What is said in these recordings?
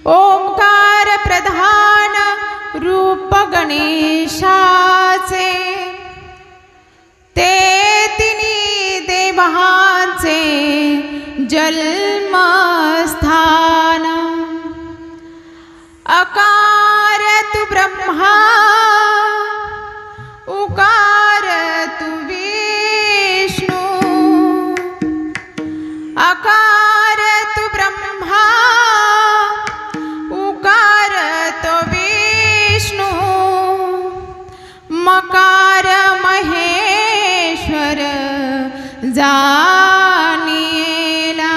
ओंकार प्रधान रूप गणेशाचे ते तिनी देवांचे जन्मस्थान अकार तु ब्रह्मा उकार तु विष्णु अकार तु ब्रह्मा उकार तु विष्णु मकार महेश्वर जानिएला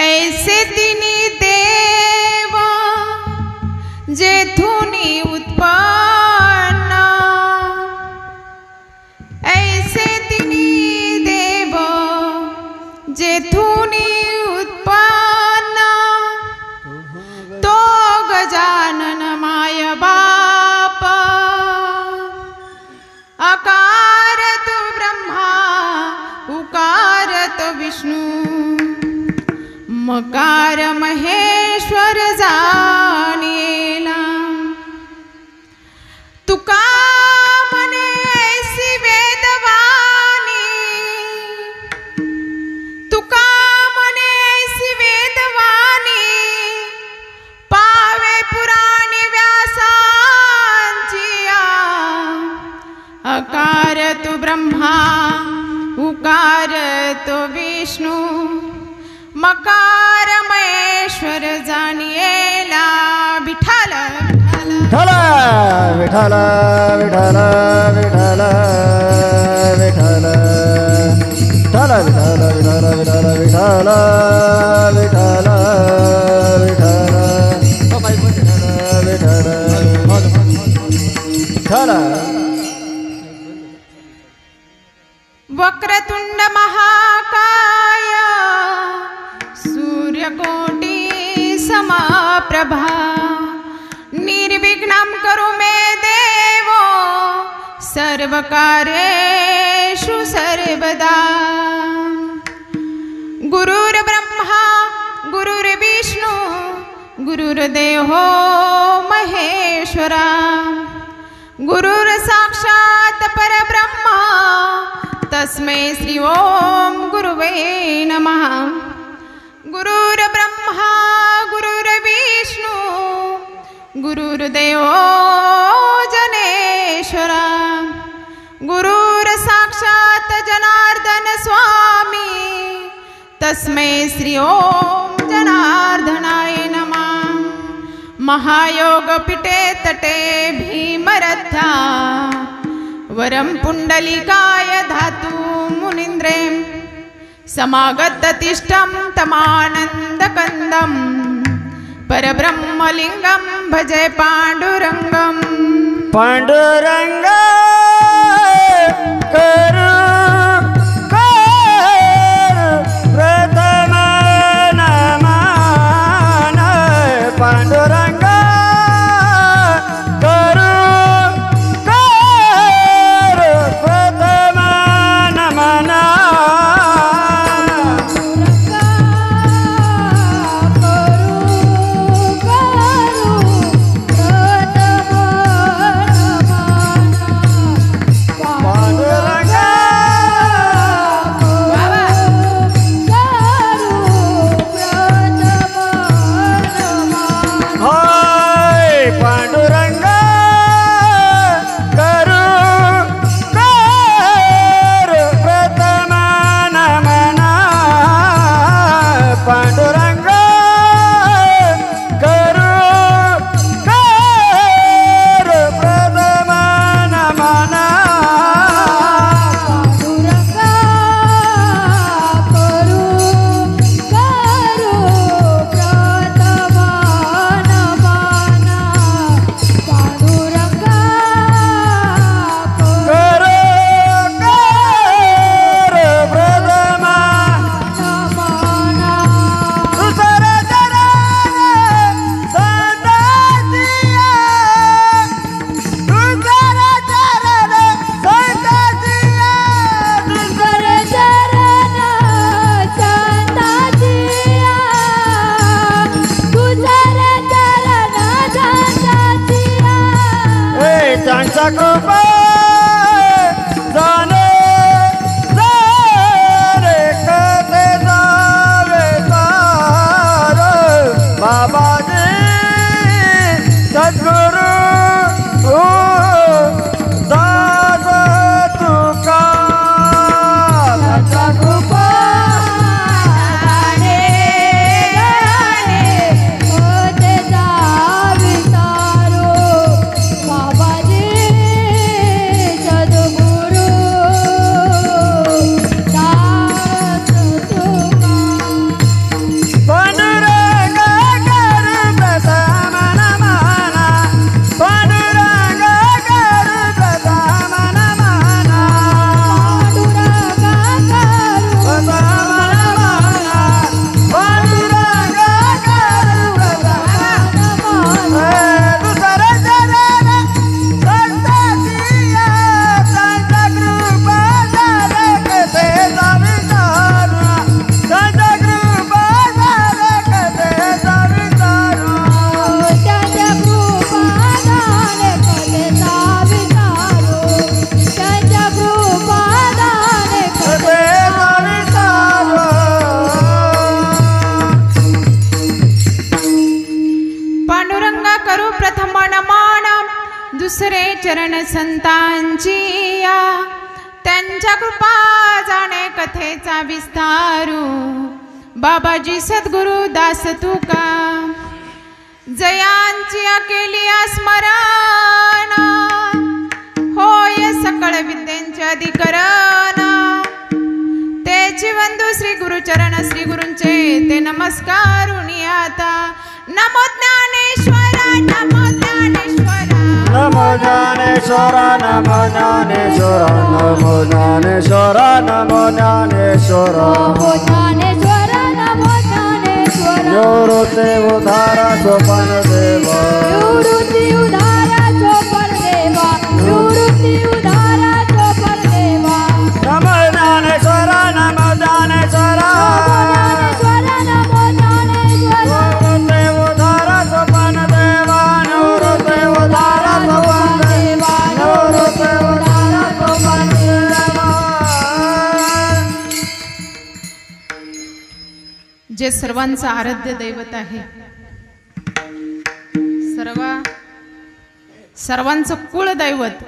ऐसे तिनी देव जेथुनी उत्पन्न ऐसे तिनी देव जेथुनी उत्पन्न तो गजानन माय बाप अकार तु ब्रह्मा उकार तु विष्णु मकार महेश्वर जानिएला तुका मने ऐसी वेदवाणी तुका मने ऐसी वेदवाणी पावे पुराणी व्यासांचिया अकार तु ब्रह्मा उकार तु विष्णु मकार महेश्वर जानिएला विठ्ठल विठ्ठल विठ्ठल विठ्ठल विठ्ठल विठ्ठल विठ्ठल विठ्ठल विठ्ठल विठ्ठल विठ्ठल विठ्ठल विठ्ठल वक्रतुंड महाकाय सूर्यकोटि समप्रभा निर्विघ्नं कुरु मे देवो सर्वकार्येषु सर्वदा गुरुर्ब्रह्मा गुरुर्विष्णु गुरुर्देवो महेश्वरा गुरुर्साक्षात् परब्रह्मा तस्मै श्री ओम गुरुवे नमः गुरुर्ब्रह्मा गुरुर्विष्णु गुरुर्देवो जनेश्वरा गुरुर्साक्षात् जनार्दन स्वामी तस्मै श्री ओम जनार्दनाय नमः महायोगपीठे तटे भीमरथा वरं पुंडलिकाय धातु मुनीन्द्रे समागततिष्ठं तमानन्दकन्दं परब्रह्मलिङ्गं भजे पाण्डुरङ्गं पाण्डुरङ्ग करू प्रथम नमन पाण्डुरङ्ग त्यांच्या कृपा जाणे जाणे कसे जावे तार बाबाजी सद्गुरु दास तुका त्यांच्या कृपा दुसरे चरण संतांची या त्यांच्या कृपा जाणे कथेचा विस्तारू बाबाजी सद्गुरु दास तुका जयांची केली स्मरण होय सकळ विद्यांचे अधिकरण तेची वंदू श्री गुरुचरण श्री गुरूंचे ते नमस्कारुणी आता नमो ज्ञानेश्वरा नमो ज्ञानेश्वरा नमो ज्ञानेश्वरा नमो ज्ञानेश्वरा नमो ज्ञानेश्वरा नमो ज्ञानेश्वरा नमो ज्ञानेश्वरा नमो ज्ञानेश्वरा निवृत्ती उद्धारा सोपान देवा निवृत्ती उद्धारा सोपान देवा निवृत्ती उद्धारा सोपान देवा नमो ज्ञानेश्वरा नमो ज्ञानेश्वरा नमो ज्ञानेश्वरा निवृत्ती उद्धारा सोपान देवा निवृत्ती उद्धारा सोपान देवा निवृत्ती उद्धारा सोपान देवा जे सर्वांचं आराध्य दैवत आहे सर्वांचं कुळ दैवत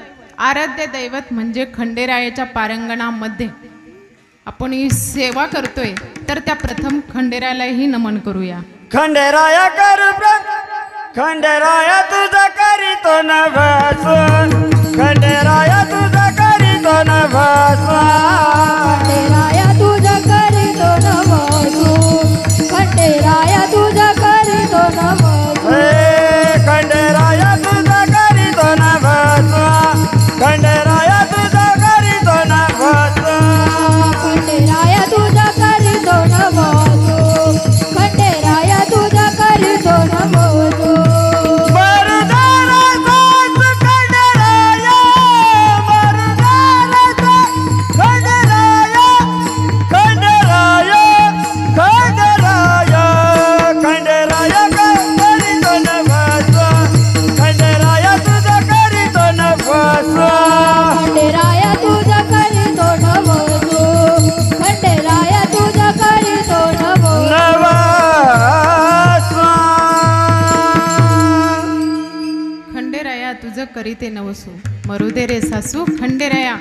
आराध्य दैवत म्हणजे खंडेरायाच्या पारंगणामध्ये आपण ही सेवा करतोय तर त्या प्रथम खंडेरायालाही नमन करूया खंडेराया करू खंडेराया तुझा करीतो नभास खंडेराया तुझा करीतो नभास खंडेराया तुझा करीतो नमो खंडेराया तुझा करीतो नमो खंडेराया तुझा करीतो नभास खंडेराया तुझा करीतो नभास खंडेराया तुझा करीतो नमो खंडेराया तुझा करीतो नमो करीते नवसू मरुदे रे सासू खंडेराया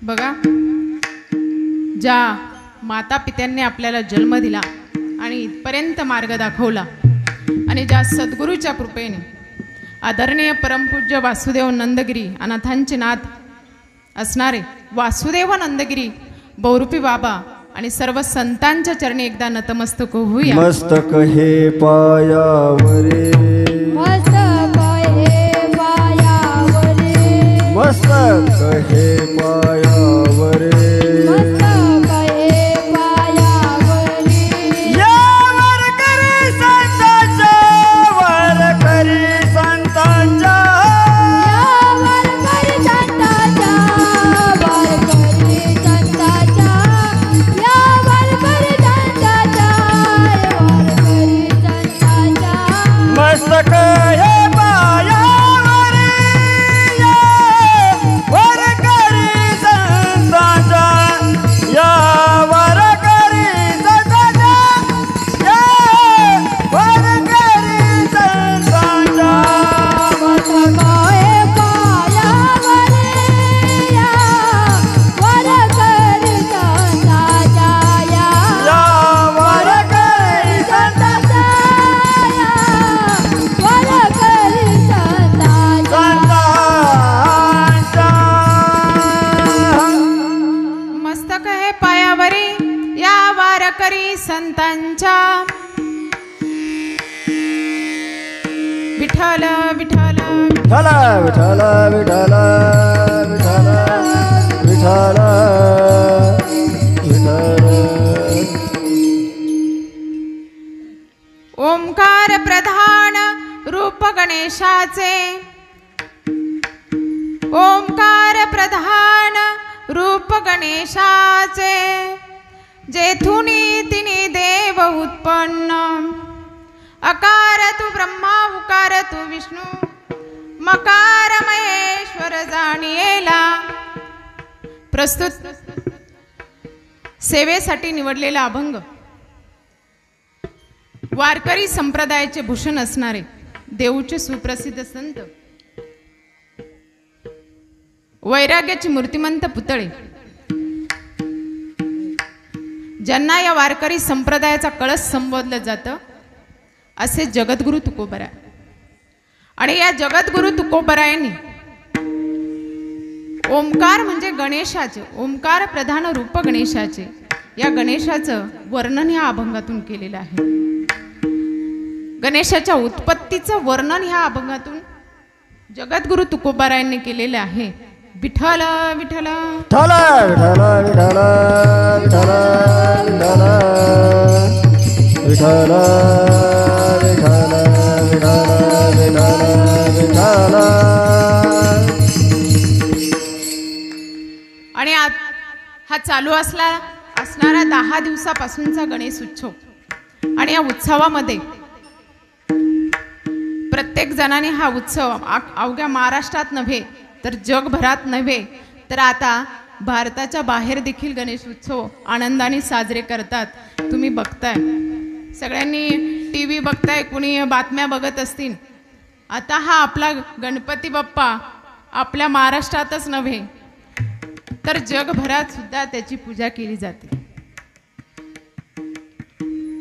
बघा ज्या माता पित्यांनी आपल्याला जन्म दिला आणि इथपर्यंत मार्ग दाखवला आणि ज्या सद्गुरूच्या कृपेने आदरणीय परमपूज्य वासुदेव नंदगिरी अनाथांचे नाथ असणारे वासुदेव नंदगिरी बहुरूपी बाबा आणि सर्व संतांच्या चरणी एकदा नतमस्तक होऊया मस्तक हे पायावरे मस्तक हे पायावरे यावर करी संतांच्या वर करी संतांच्या मस्तक हे पायावरे विठ्ठल विठ्ठल विठ्ठल विठ्ठल विठ्ठल विठ्ठल विठ्ठल विठ्ठल ओंकार प्रधान रूप गणेशाचे ओंकार प्रधान रूप गणेशाचे जेथून तिने देव उत्पन्न अकार तू ब्रह्मा उकार तू विष्णू मकार महेश्वर जाणियेला. प्रस्तुत सेवेसाठी निवडलेला अभंग वारकरी संप्रदायाचे भूषण असणारे देऊचे सुप्रसिद्ध संत वैराग्याची मूर्तिमंत पुतळे ज्यांना या वारकरी संप्रदायाचा कळस संबोधलं जातं असे जगद्गुरु तुकोबराय. आणि या जगद्गुरु तुकोबरायांनी ओंकार म्हणजे गणेशाचे ओंकार प्रधान रूप गणेशाचे या गणेशाचं वर्णन या अभंगातून केलेलं आहे. गणेशाच्या उत्पत्तीचं वर्णन ह्या अभंगातून जगद्गुरु तुकोबारायांनी केलेलं आहे. विठ्ठल विठ्ठल विठ्ठल विठ्ठल विठ्ठल विठ्ठल विठ्ठल विठ्ठल विठ्ठल विठ्ठल विठ्ठल. आणि हा चालू असणारा 10 दिवसापासूनचा गणेश उत्सव आणि या उत्सवामध्ये प्रत्येक जणाने हा उत्सव अवघ्या महाराष्ट्रात नव्हे तर जगभरात नव्हे तर आता भारताच्या बाहेर देखील गणेश उत्सव आनंदाने साजरे करतात. तुम्ही बघताय सगळ्यांनी TV बघताय कुणी बातम्या बघत असतील. आता हा आपला गणपती बाप्पा आपल्या महाराष्ट्रातच नव्हे तर जगभरात सुद्धा त्याची पूजा केली जाते.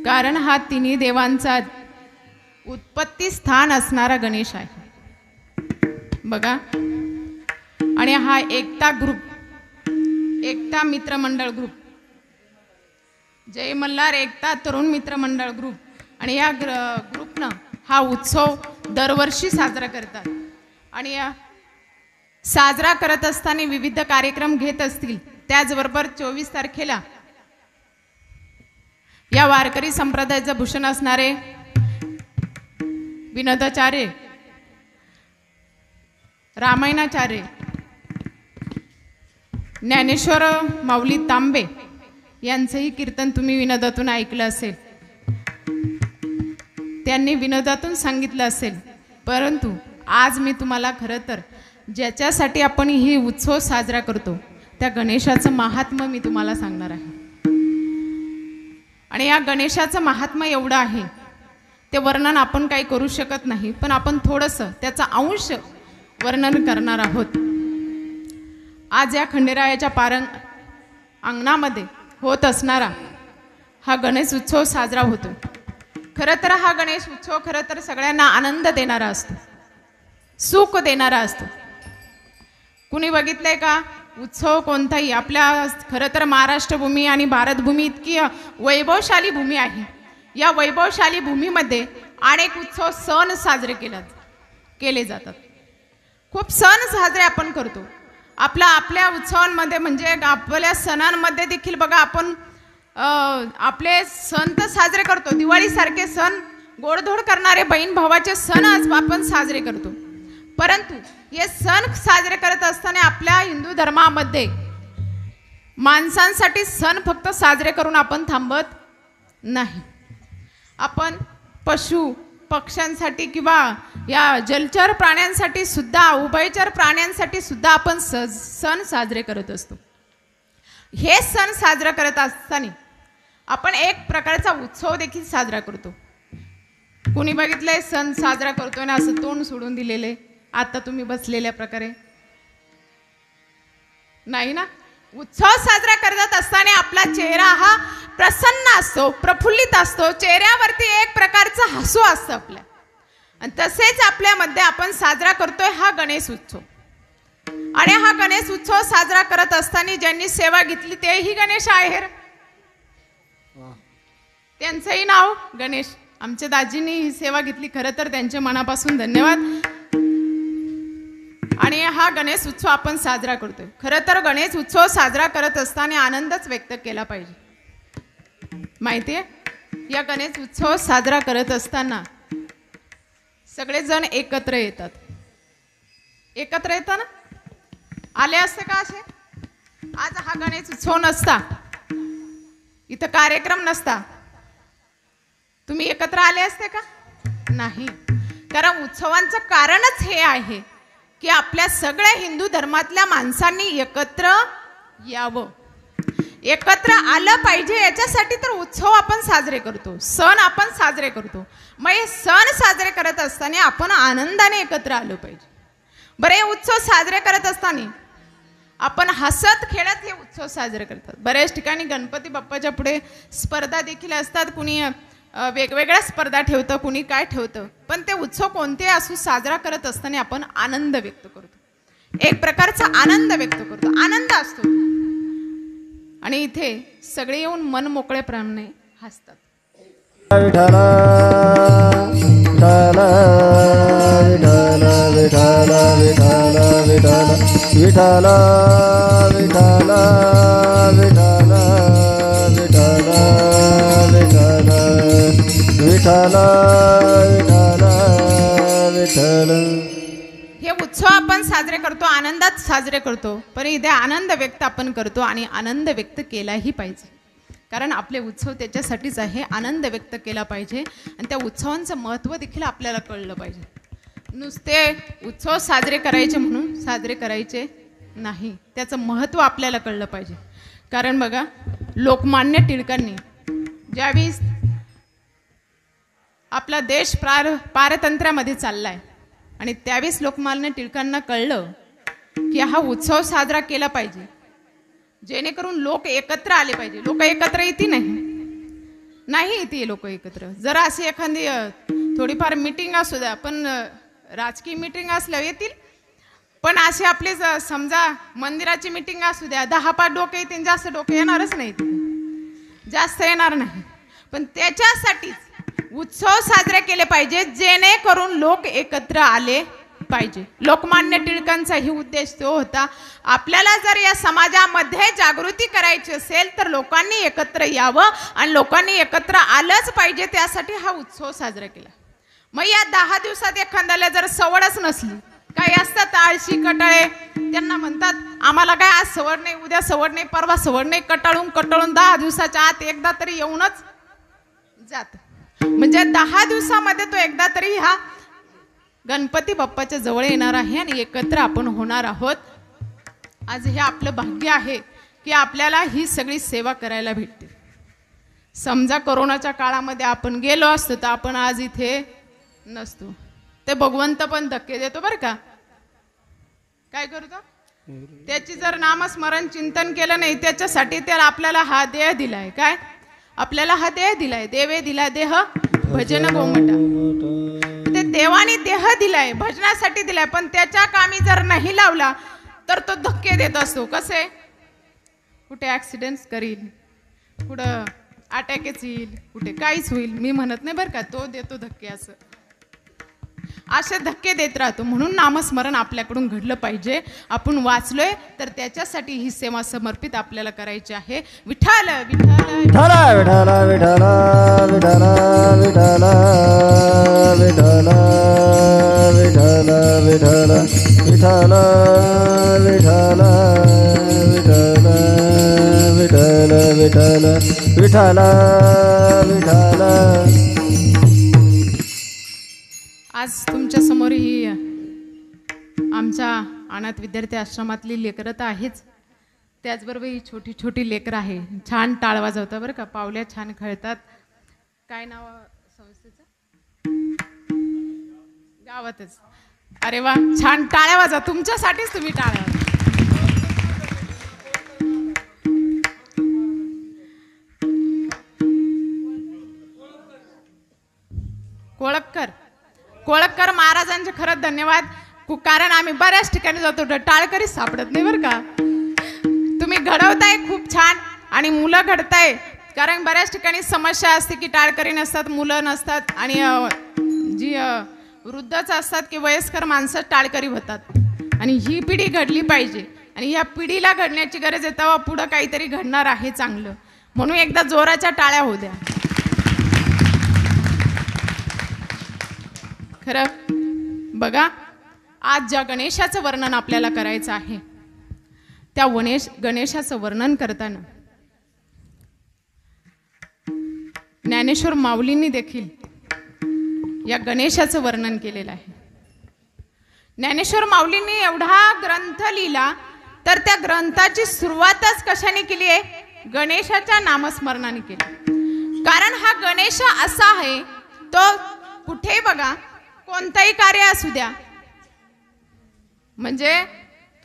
कारण हा तिन्ही देवांचा उत्पत्ती स्थान असणारा गणेश आहे बघा. आणि हा एकता ग्रुप एकता मित्रमंडळ ग्रुप जय मल्हार एकता तरुण मित्रमंडळ ग्रुप आणि या ग्रुपनं हा उत्सव दरवर्षी साजरा करतात. आणि या साजरा करत असताना विविध कार्यक्रम घेत असतील. त्याचबरोबर 24 तारखेला या वारकरी संप्रदायाचं भूषण असणारे विनोदाचार्य रामायणाचार्य ज्ञानेश्वर माऊली तांबे यांचंही कीर्तन तुम्ही विनोदातून ऐकलं असेल. त्यांनी विनोदातून सांगितलं असेल. परंतु आज मी तुम्हाला खरं तर ज्याच्यासाठी आपण ही उत्सव साजरा करतो त्या गणेशाचं महात्म्य मी तुम्हाला सांगणार आहे. आणि या गणेशाचं महात्म्य एवढं आहे ते वर्णन आपण काही करू शकत नाही. पण आपण थोडंसं त्याचा अंश वर्णन करणार आहोत. आज या खंडेरायाच्या अंगणामध्ये होत असणारा हा गणेश उत्सव साजरा होतो. खरं तर हा गणेश उत्सव खरं तर सगळ्यांना आनंद देणारा असतो सुख देणारा असतो. कुणी बघितलंय का उत्सव कोणताही आपल्या खरं तर महाराष्ट्र भूमी आणि भारत भूमी इतकी वैभवशाली भूमी आहे. या वैभवशाली भूमीमध्ये अनेक उत्सव सण साजरे केले जातात. खूप सण साजरे आपण करतो. आपल्या उत्सवांमध्ये म्हणजे आपल्या सणांमध्ये देखील बघा आपण आपले सण तर साजरे करतो. दिवाळीसारखे सण गोडधोड करणारे बहीण भावाचे सण आज आपण साजरे करतो. परंतु हे सण साजरे करत असताना आपल्या हिंदू धर्मामध्ये माणसांसाठी सण फक्त साजरे करून आपण थांबत नाही. आपण पशु पक्ष्यांसाठी किंवा या जलचर प्राण्यांसाठी सुद्धा उभयचर प्राण्यांसाठी सुद्धा आपण सण साजरे करत असतो. हे सण साजरा करत असताना आपण एक प्रकारचा उत्सव देखील साजरा करतो. कुणी बघितलंय सण साजरा करतोय ना असं तोंड सोडून दिलेले आता तुम्ही बसलेल्या प्रकारे नाही ना. उत्सव साजरा करत असताना आपला चेहरा हा प्रसन्न असतो प्रफुल्लित असतो. चेहऱ्यावरती एक प्रकारचं हसू असतं आपल्या. आणि तसेच आपल्यामध्ये आपण साजरा करतोय हा गणेश उत्सव. आणि हा गणेश उत्सव साजरा करत असताना ज्यांनी सेवा घेतली तेही गणेश आहेर त्यांचंही नाव गणेश. आमच्या दाजींनी ही सेवा घेतली, खरं तर त्यांच्या मनापासून धन्यवाद. आणि हा गणेश उत्सव आपण साजरा करतोय. खरं तर गणेश उत्सव साजरा करत असताना आनंदच व्यक्त केला पाहिजे. माहितीये, या गणेश उत्सव साजरा करत असताना सगळेजण एकत्र येतात. एकत्र येतात ना, आले असते का असे? आज हा गणेश उत्सव नसता, इथं कार्यक्रम नसता, तुम्ही एकत्र आले असते का? नाही. कारण उत्सवांचं कारणच हे आहे की आपल्या सगळ्या हिंदू धर्मातल्या माणसांनी एकत्र यावं, एकत्र आलं पाहिजे. याच्यासाठी तर उत्सव आपण साजरे करतो, सण आपण साजरे करतो. मग हे सण साजरे करत असताना आपण आनंदाने एकत्र आलो पाहिजे. बरं, हे उत्सव साजरे करत असताना आपण हसत खेळत हे उत्सव साजरे करतात. बऱ्याच ठिकाणी गणपती बाप्पाच्या पुढे स्पर्धा देखील असतात. कुणी वेगवेगळ्या स्पर्धा ठेवतं, कुणी काय ठेवतं. पण ते उत्सव कोणते असू, साजरा करत असताना आपण आनंद व्यक्त करतो, एक प्रकारचा आनंद व्यक्त करतो, आनंद असतो. आणि इथे सगळे येऊन मन मोकळेपणाने हसतात. विठ्ठल विठ्ठल विठ्ठल विठ्ठल विठ्ठल विठ्ठल विठ्ठल विठ्ठल विठ्ठल विठ्ठल विठ्ठल विठ्ठल. हे उत्सव आपण साजरे करतो, आनंदात साजरे करतो. पण इथे आनंद व्यक्त आपण करतो आणि आनंद व्यक्त केलाही पाहिजे. कारण आपले उत्सव त्याच्यासाठीच आहे, आनंद व्यक्त केला पाहिजे. आणि त्या उत्सवांचं महत्त्व देखील आपल्याला कळलं पाहिजे. नुसते उत्सव साजरे करायचे म्हणून साजरे करायचे नाही, त्याचं महत्त्व आपल्याला कळलं पाहिजे. कारण बघा, लोकमान्य टिळकांनी ज्यावेळी आपला देश पारतंत्र्यामध्ये चाललाय आणि त्यावेळेस लोकमान्य टिळकांना कळलं की हा उत्सव साजरा केला पाहिजे, जेणेकरून लोक एकत्र आले पाहिजे. लोक एकत्र येते नाही येते लोक एकत्र. जरा अशी एखादी थोडीफार मीटिंग असू द्या, पण राजकीय मीटिंग असल्यावर येतील. पण असे आपले समजा मंदिराची मीटिंग असू द्या, 10-5 डोके येतील, जास्त डोके येणारच नाही, जास्त येणार नाही. पण त्याच्यासाठीच उत्सव साजरे केले पाहिजे, जेणेकरून लोक एकत्र आले पाहिजे. लोकमान्य टिळकांचाही उद्देश तो होता, आपल्याला जर या समाजामध्ये जागृती करायची असेल तर लोकांनी एकत्र यावं आणि लोकांनी एकत्र आलंच पाहिजे. त्यासाठी हा उत्सव साजरा केला. मग या 10 दिवसात एखाद्याला जर सवडच नसली, काही असतात आळशी कटाळे, त्यांना म्हणतात आम्हाला काय आज सवड नाही, उद्या सवड नाही, परवा सवड नाही, कटाळून 10 दिवसाच्या आत एकदा तरी येऊनच जात. म्हणजे 10 दिवसामध्ये तो एकदा तरी हा गणपती बाप्पाच्या जवळ येणार आहे आणि एकत्र आपण होणार आहोत. आज हे आपलं भाग्य आहे की आपल्याला ही सगळी सेवा करायला भेटते. समजा कोरोनाच्या काळामध्ये आपण गेलो असतो तर आपण आज इथे नसतो. ते भगवंत पण धक्के देतो बरं का. काय करतो, त्याची जर नामस्मरण चिंतन केलं नाही, त्याच्यासाठी त्याला आपल्याला हा देह दिलाय. काय आपल्याला हा देह दिलाय, देवे दिला देह भजन गोमटा. ते देवाने देह दिलाय, भजनासाठी दिलाय, पण त्याच्या कामी जर नाही लावला तर तो धक्के देत असतो. कसे, कुठे ऍक्सिडेंट करील, कुठं अटॅकच येईल, कुठे काहीच होईल. मी म्हणत नाही बरं का, तो देतो धक्के. असे धक्के देत राहतो. म्हणून नामस्मरण आपल्याकडून घडलं पाहिजे. आपण वाचलोय तर त्याच्यासाठी ही सेवा समर्पित आपल्याला करायची आहे. विठ्ठल विठ्ठल विठ्ठल विठ्ठल विठ्ठल विठ्ठल विठ्ठल विठ्ठल विठ्ठल विठ्ठल विठ्ठल विठ्ठल विठ्ठल विठ्ठल विठ्ठल. आज तुमच्या समोर ही आमच्या अनाथ विद्यार्थी आश्रमातली लेकरं तर आहेच, त्याचबरोबर ही छोटी छोटी लेकरं आहे. छान टाळ वाजवतात बरं का, पावल्या छान खेळतात. काय नाव संस्थेचं? गावातच. अरे वा, छान टाळ्या वाजवा. तुमच्यासाठीच तुम्ही टाळ्या वाजवा. कोळककर महाराजांचे खरंच धन्यवाद. कारण आम्ही बऱ्याच ठिकाणी जातो, टाळकरी सापडत नाही बरं का. तुम्ही घडवताय खूप छान आणि मुलं घडताय कारण बऱ्याच ठिकाणी समस्या असते की टाळकरी नसतात, मुलं नसतात आणि जी वृद्धच असतात की वयस्कर माणसं टाळकरी होतात. आणि ही पिढी घडली पाहिजे आणि या पिढीला घडण्याची गरज आहे. तेव्हा पुढं काहीतरी घडणार आहे चांगलं. म्हणून एकदा जोराच्या टाळ्या होऊ द्या. खरं बघा, आज ज्या गणेशाचं वर्णन आपल्याला करायचं आहे त्या गणेशाचं वर्णन करताना ज्ञानेश्वर माऊलींनी देखील या गणेशाचं वर्णन केलेलं आहे. ज्ञानेश्वर माऊलींनी एवढा ग्रंथ लिहिला तर त्या ग्रंथाची सुरुवातच कशाने केली आहे? गणेशाच्या नामस्मरणाने केली. कारण हा गणेश असा आहे, तो कुठे बघा कोणताही कार्य असू द्या, म्हणजे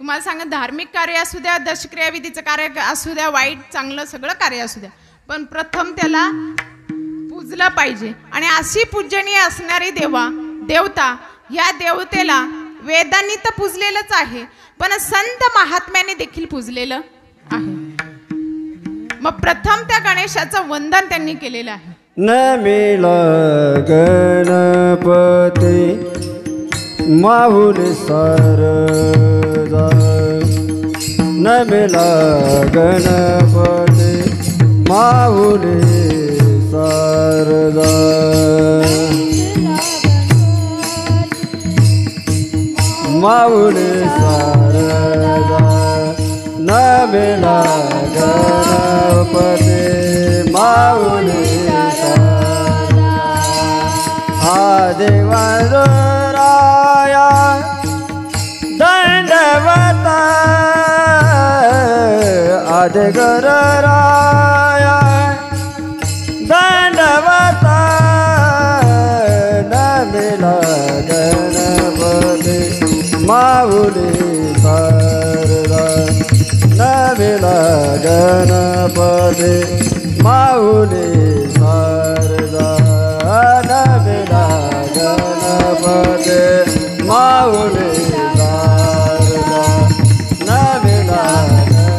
तुम्हाला सांगा धार्मिक कार्य असू द्या, दशक्रियाविधीचं कार्य असू द्या, वाईट चांगलं सगळं कार्य असू द्या, पण प्रथम त्याला पूजलं पाहिजे. आणि अशी पूजनीय असणारी देवता या देवतेला वेदांनी तर पूजलेलंच आहे, पण संत महात्म्याने देखील पूजलेलं आहे. मग प्रथम त्या गणेशाचं वंदन त्यांनी केलेलं आहे. नमिला गणपती माहुली सारदा, नमिला गणपती माहुली सारदा, माहुली सारदा, नमिला गणपती माहुली आदिवाराया दंडवता, आदिगराया दंडवता, नमिला गणपती माऊली सारदा, नमिला गणपती माऊली सारदा, नमिला गणपती माऊली सारदा, नमिला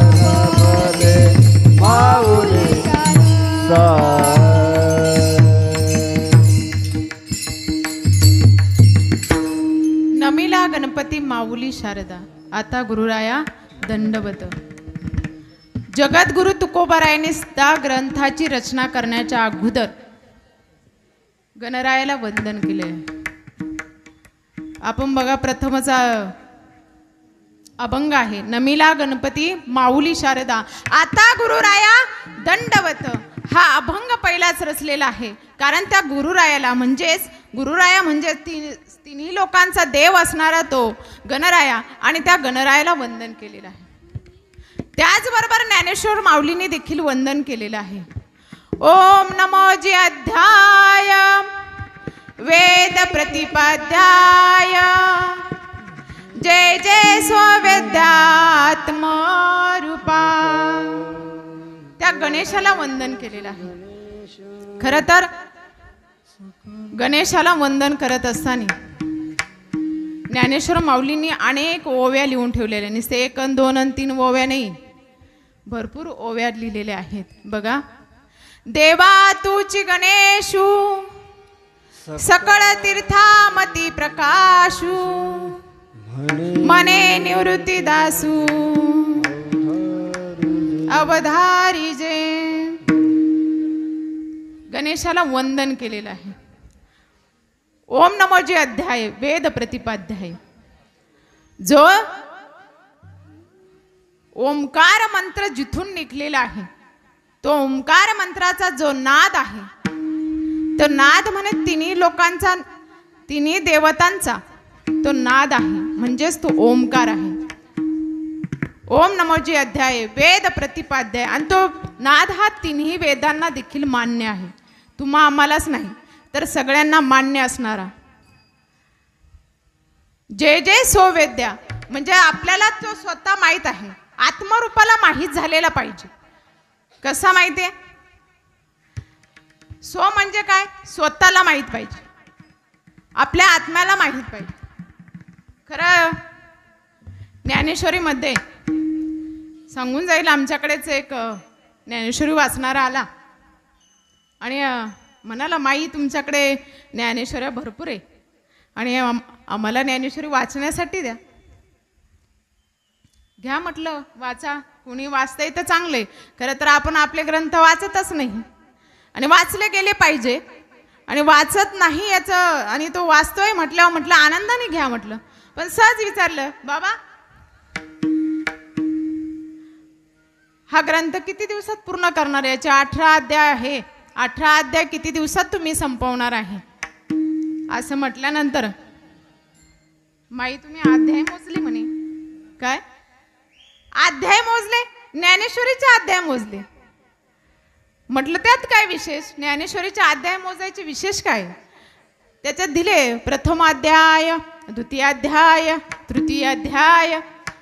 गणपती माऊली नमिला गणपती माऊली शारदा. आता गुरुराया दंडवत. जगद्गुरु तुकोबारायाने त्या ग्रंथाची रचना करण्याच्या अगोदर गणरायाला वंदन केले. आपण बघा, प्रथमच अभंग आहे, नमिला गणपती माऊली शारदा. आता गुरुराया दंडवत. हा अभंग पहिलाच रचलेला आहे, कारण त्या गुरुराया म्हणजे तिन्ही लोकांचा देव असणारा तो गणराया, आणि त्या गणरायाला वंदन केलेलं आहे. त्याचबरोबर ज्ञानेश्वर माऊलीने देखील वंदन केलेलं आहे. ओम नमो जी अध्याय वेद प्रतिपाध्याय, जय जय स्ववेद्यात्म रूपा. त्या गणेशाला वंदन केलेलं आहे. खरं तर गणेशाला वंदन करत असताना ज्ञानेश्वर माऊलींनी अनेक ओव्या लिहून ठेवलेल्या, नुसते 1 अन 2 अन 3 ओव्या नाही, भरपूर ओव्या लिहिलेल्या आहेत. बघा, देवा तूची गणेशू सकळ तीर्थामती प्रकाशू, मने निवृत्ती दासू अवधारी जे. गणेशाला वंदन केलेलं आहे. ओम नमो जी अध्याय वेद प्रतिपाध्याय, जो ओंकार मंत्र जिथून निघलेला आहे, तो ओंकार मंत्राचा जो नाद आहे, तो नाद म्हणे तिन्ही देवतांचा तो नाद आहे, म्हणजेच तो ओंकार आहे. ओम नमो जी अध्याय वेद प्रतिपाध्याय. आणि तो नाद हा तिन्ही वेदांना देखील मान्य आहे. तुम्हा आम्हालाच नाही तर सगळ्यांना मान्य असणारा. जय जय सोवेद्या, म्हणजे आपल्याला तो स्वतः माहित आहे, आत्मरूपाला माहित झालेला पाहिजे. कसा माहिती आहे? स्व म्हणजे काय? स्वतःला माहित पाहिजे, आपल्या आत्म्याला माहित पाहिजे. खरं ज्ञानेश्वरीमध्ये सांगून जाईल, आमच्याकडेच एक ज्ञानेश्वरी वाचणारा आला आणि म्हणाला माई तुमच्याकडे ज्ञानेश्वऱ्या भरपूर आहे आणि आम्हाला ज्ञानेश्वरी वाचण्यासाठी द्या. घ्या म्हटलं वाचा. कुणी वाचतंय तर चांगले, खरं तर आपण आपले ग्रंथ वाचतच नाही आणि वाचले गेले पाहिजे. आणि वाचत नाही याचं आणि तो वाचतोय म्हटल्यावर म्हटलं आनंदाने घ्या म्हटलं. पण सहज विचारलं बाबा हा ग्रंथ किती दिवसात पूर्ण करणार? याचे 18 अध्याय आहे. 18 अध्याय किती दिवसात तुम्ही संपवणार आहे? असं म्हटल्यानंतर माई तुम्ही अध्याय मोजले म्हणे. काय अध्याय मोजले? ज्ञानेश्वरीचे अध्याय मोजले. म्हटलं त्यात काय विशेष? ज्ञानेश्वरीचे अध्याय मोजायचे विशेष काय? त्याच्यात दिले प्रथम अध्याय, द्वितीय अध्याय, तृतीय अध्याय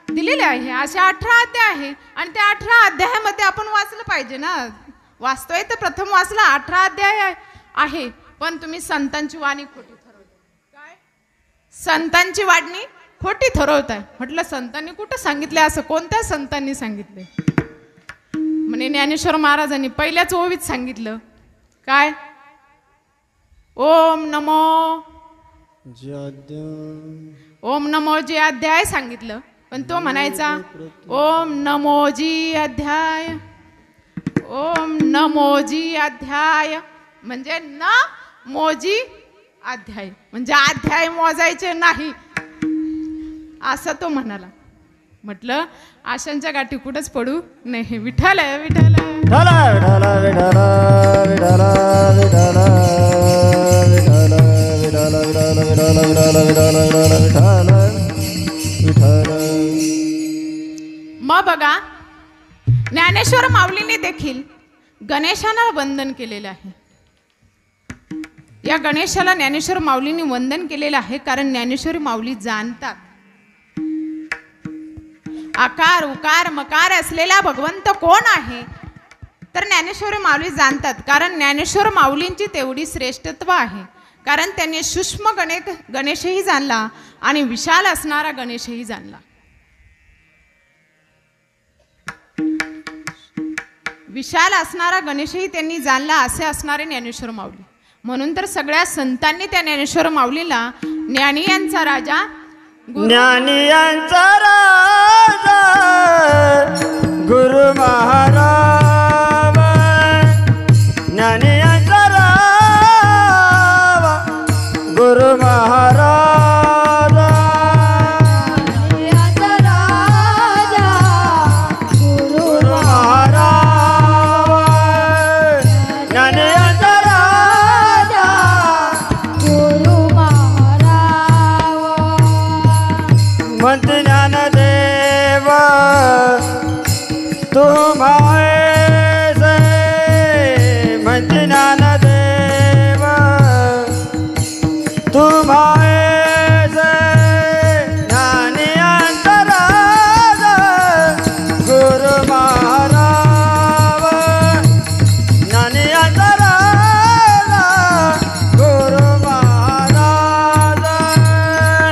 दिलेले आहे. असे 18 अध्याय आहे आणि त्या 18 अध्यायामध्ये आपण वाचलं पाहिजे ना. वाचतोय तर प्रथम वाचला. 18 अध्याय आहे. पण तुम्ही संतांची वाणी खोटी ठरवताय. काय संतांची वाणी खोटी ठरवताय? म्हटलं संतांनी कुठं सांगितले असं? कोणत्या संतांनी सांगितले? म्हणे ज्ञानेश्वर महाराजांनी पहिल्याच ओवीत सांगितलं. काय? ओम नमो ओम नमो जी अध्याय सांगितलं. पण तो म्हणायचा ओम नमोजी अध्याय, ओम नमोजी अध्याय म्हणजे न मोजी अध्याय म्हणजे अध्याय मोजायचे नाही असं तो म्हणाला. म्हटलं आशांच्या गाठी कुठंच पडू नाही. विठ्ठल विठ्ठल विठ्ठल विठ्ठल विठ्ठल विठ्ठल विठ्ठल विठ्ठल विठ्ठल विठ्ठल विठ्ठल विठ्ठल. मग बघा ज्ञानेश्वर माऊलींनी देखील गणेशाला वंदन केलेलं आहे. या गणेशाला ज्ञानेश्वर माऊलींनी वंदन केलेलं आहे कारण ज्ञानेश्वरी माऊली जाणतात आकार उकार मकार असलेला भगवंत कोण आहे. तर ज्ञानेश्वरी माऊली जाणतात कारण ज्ञानेश्वर माऊलींची तेवढी श्रेष्ठत्व आहे. कारण त्यांनी सूक्ष्म गणेशही जाणला आणि विशाल असणारा गणेशही जाणला. विशाल असणारा गणेशही त्यांनी जाणला असे असणारे ज्ञानेश्वर माऊली. म्हणून तर सगळ्या संतांनी त्या ज्ञानेश्वर माऊलीला ज्ञानियांचा राजा, ज्ञानियांचा राजा गुरु महाराज, ज्ञानियांचा राजा गुरु महाराज, ज्ञानियांचा राजा गुरु महाराज, ज्ञानियांचा राजा गुरु महाराज. म्हणते ज्ञानदेव तू मायसे, म्हणते ज्ञानदेव तू मायसे, ज्ञानियांचा राजा गुरु महाराज, ज्ञानियांचा राजा गुरु महाराज,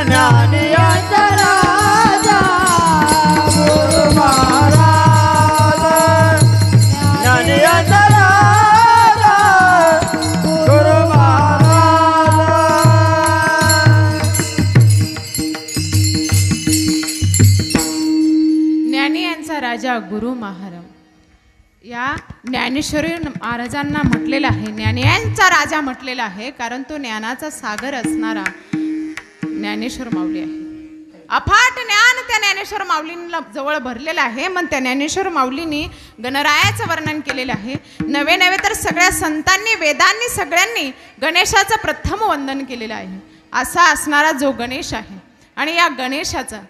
ज्ञानियांचा राजा गुरु महाराज, ज्ञानियांचा राजा गुरु महाराज. ज्ञानी यांचा राजा गुरु महाराज. या ज्ञानेश्वरी महाराजांना म्हटलेलं आहे, ज्ञानियांचा राजा म्हटलेला आहे कारण तो ज्ञानाचा सागर असणारा ज्ञानेश्वर माऊली आहे. अफाट ज्ञान त्या ज्ञानेश्वर माऊलींना जवळ भरलेलं आहे. मग त्या ज्ञानेश्वर माऊलींनी गणरायाचं वर्णन केलेलं आहे. नवे नवे तर सगळ्या संतांनी वेदांनी सगळ्यांनी गणेशाचं प्रथम वंदन केलेलं आहे. असा असणारा जो गणेश आहे आणि या गणेशाचं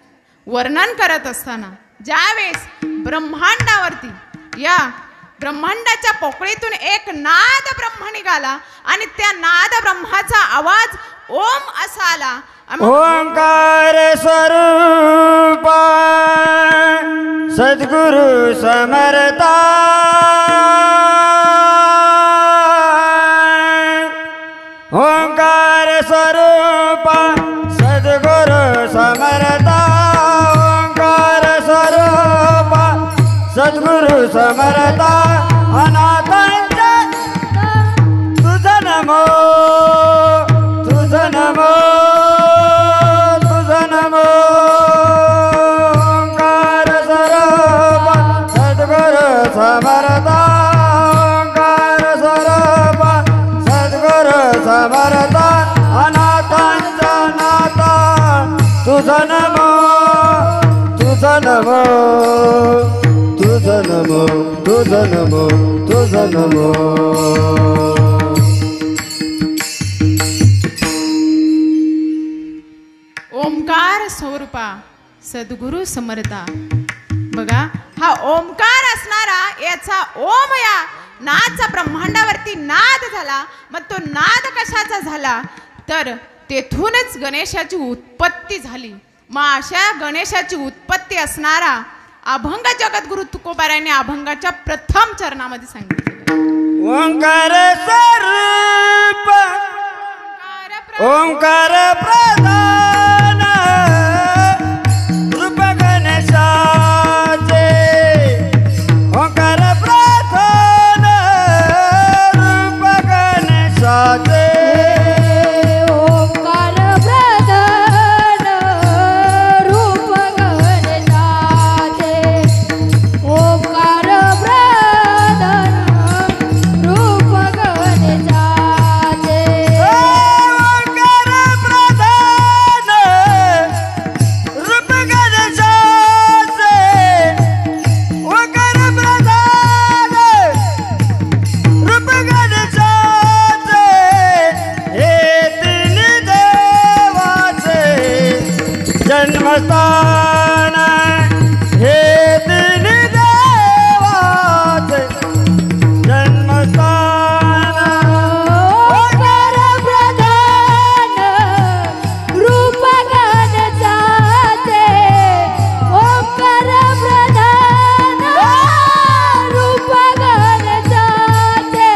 वर्णन करत असताना ज्यावेळेस ब्रह्मांडावरती या ब्रह्मांडाच्या पोकळीतून एक नाद ब्रह्म निघाला आणि त्या नाद ब्रह्माचा आवाज ओम असा आला. ओंकार स्वरूप सद्गुरु समर्था, ओंकार स्वरूप सद्गुरु समर्था, ओंकार स्वरूप सद्गुरु समर्था, अनाथांच्या नाता अनाथांचा नाता तुझा नमो तुझा नमो तुझा नमो तुझा नमो तुझा नमो ओंकार स्वरूपा सद्गुरु समर्था. बघा हा ओंकार असणारा याचा ओम या नादचा ब्रह्मांडावरती नाद झाला. मग तो नाद कशाचा झाला तर तेथूनच गणेशाची उत्पत्ती झाली. मग अशा गणेशाची उत्पत्ती असणारा अभंग जगद्गुरु तुकोबारायांनी अभंगाच्या प्रथम चरणामध्ये सांगितले. ओंकार स्वरूप ओंकार प्रधान रूप गणेशाचे ओंकार प्रधान रूप गणेशाचे ओंकार प्रधान रूप गणेशाचे ओंकार प्रधान रूप गणेशाचे ओंकार प्रधान रूप गणेशाचे ओंकार प्रधान रूप गणेशाचे हे तीन देवाचे जन्मस्थान हे तीन देवाचे जन्मस्थान ओंकार प्रधान रूप गणेशाचे ओंकार प्रधान रूप गणेशाचे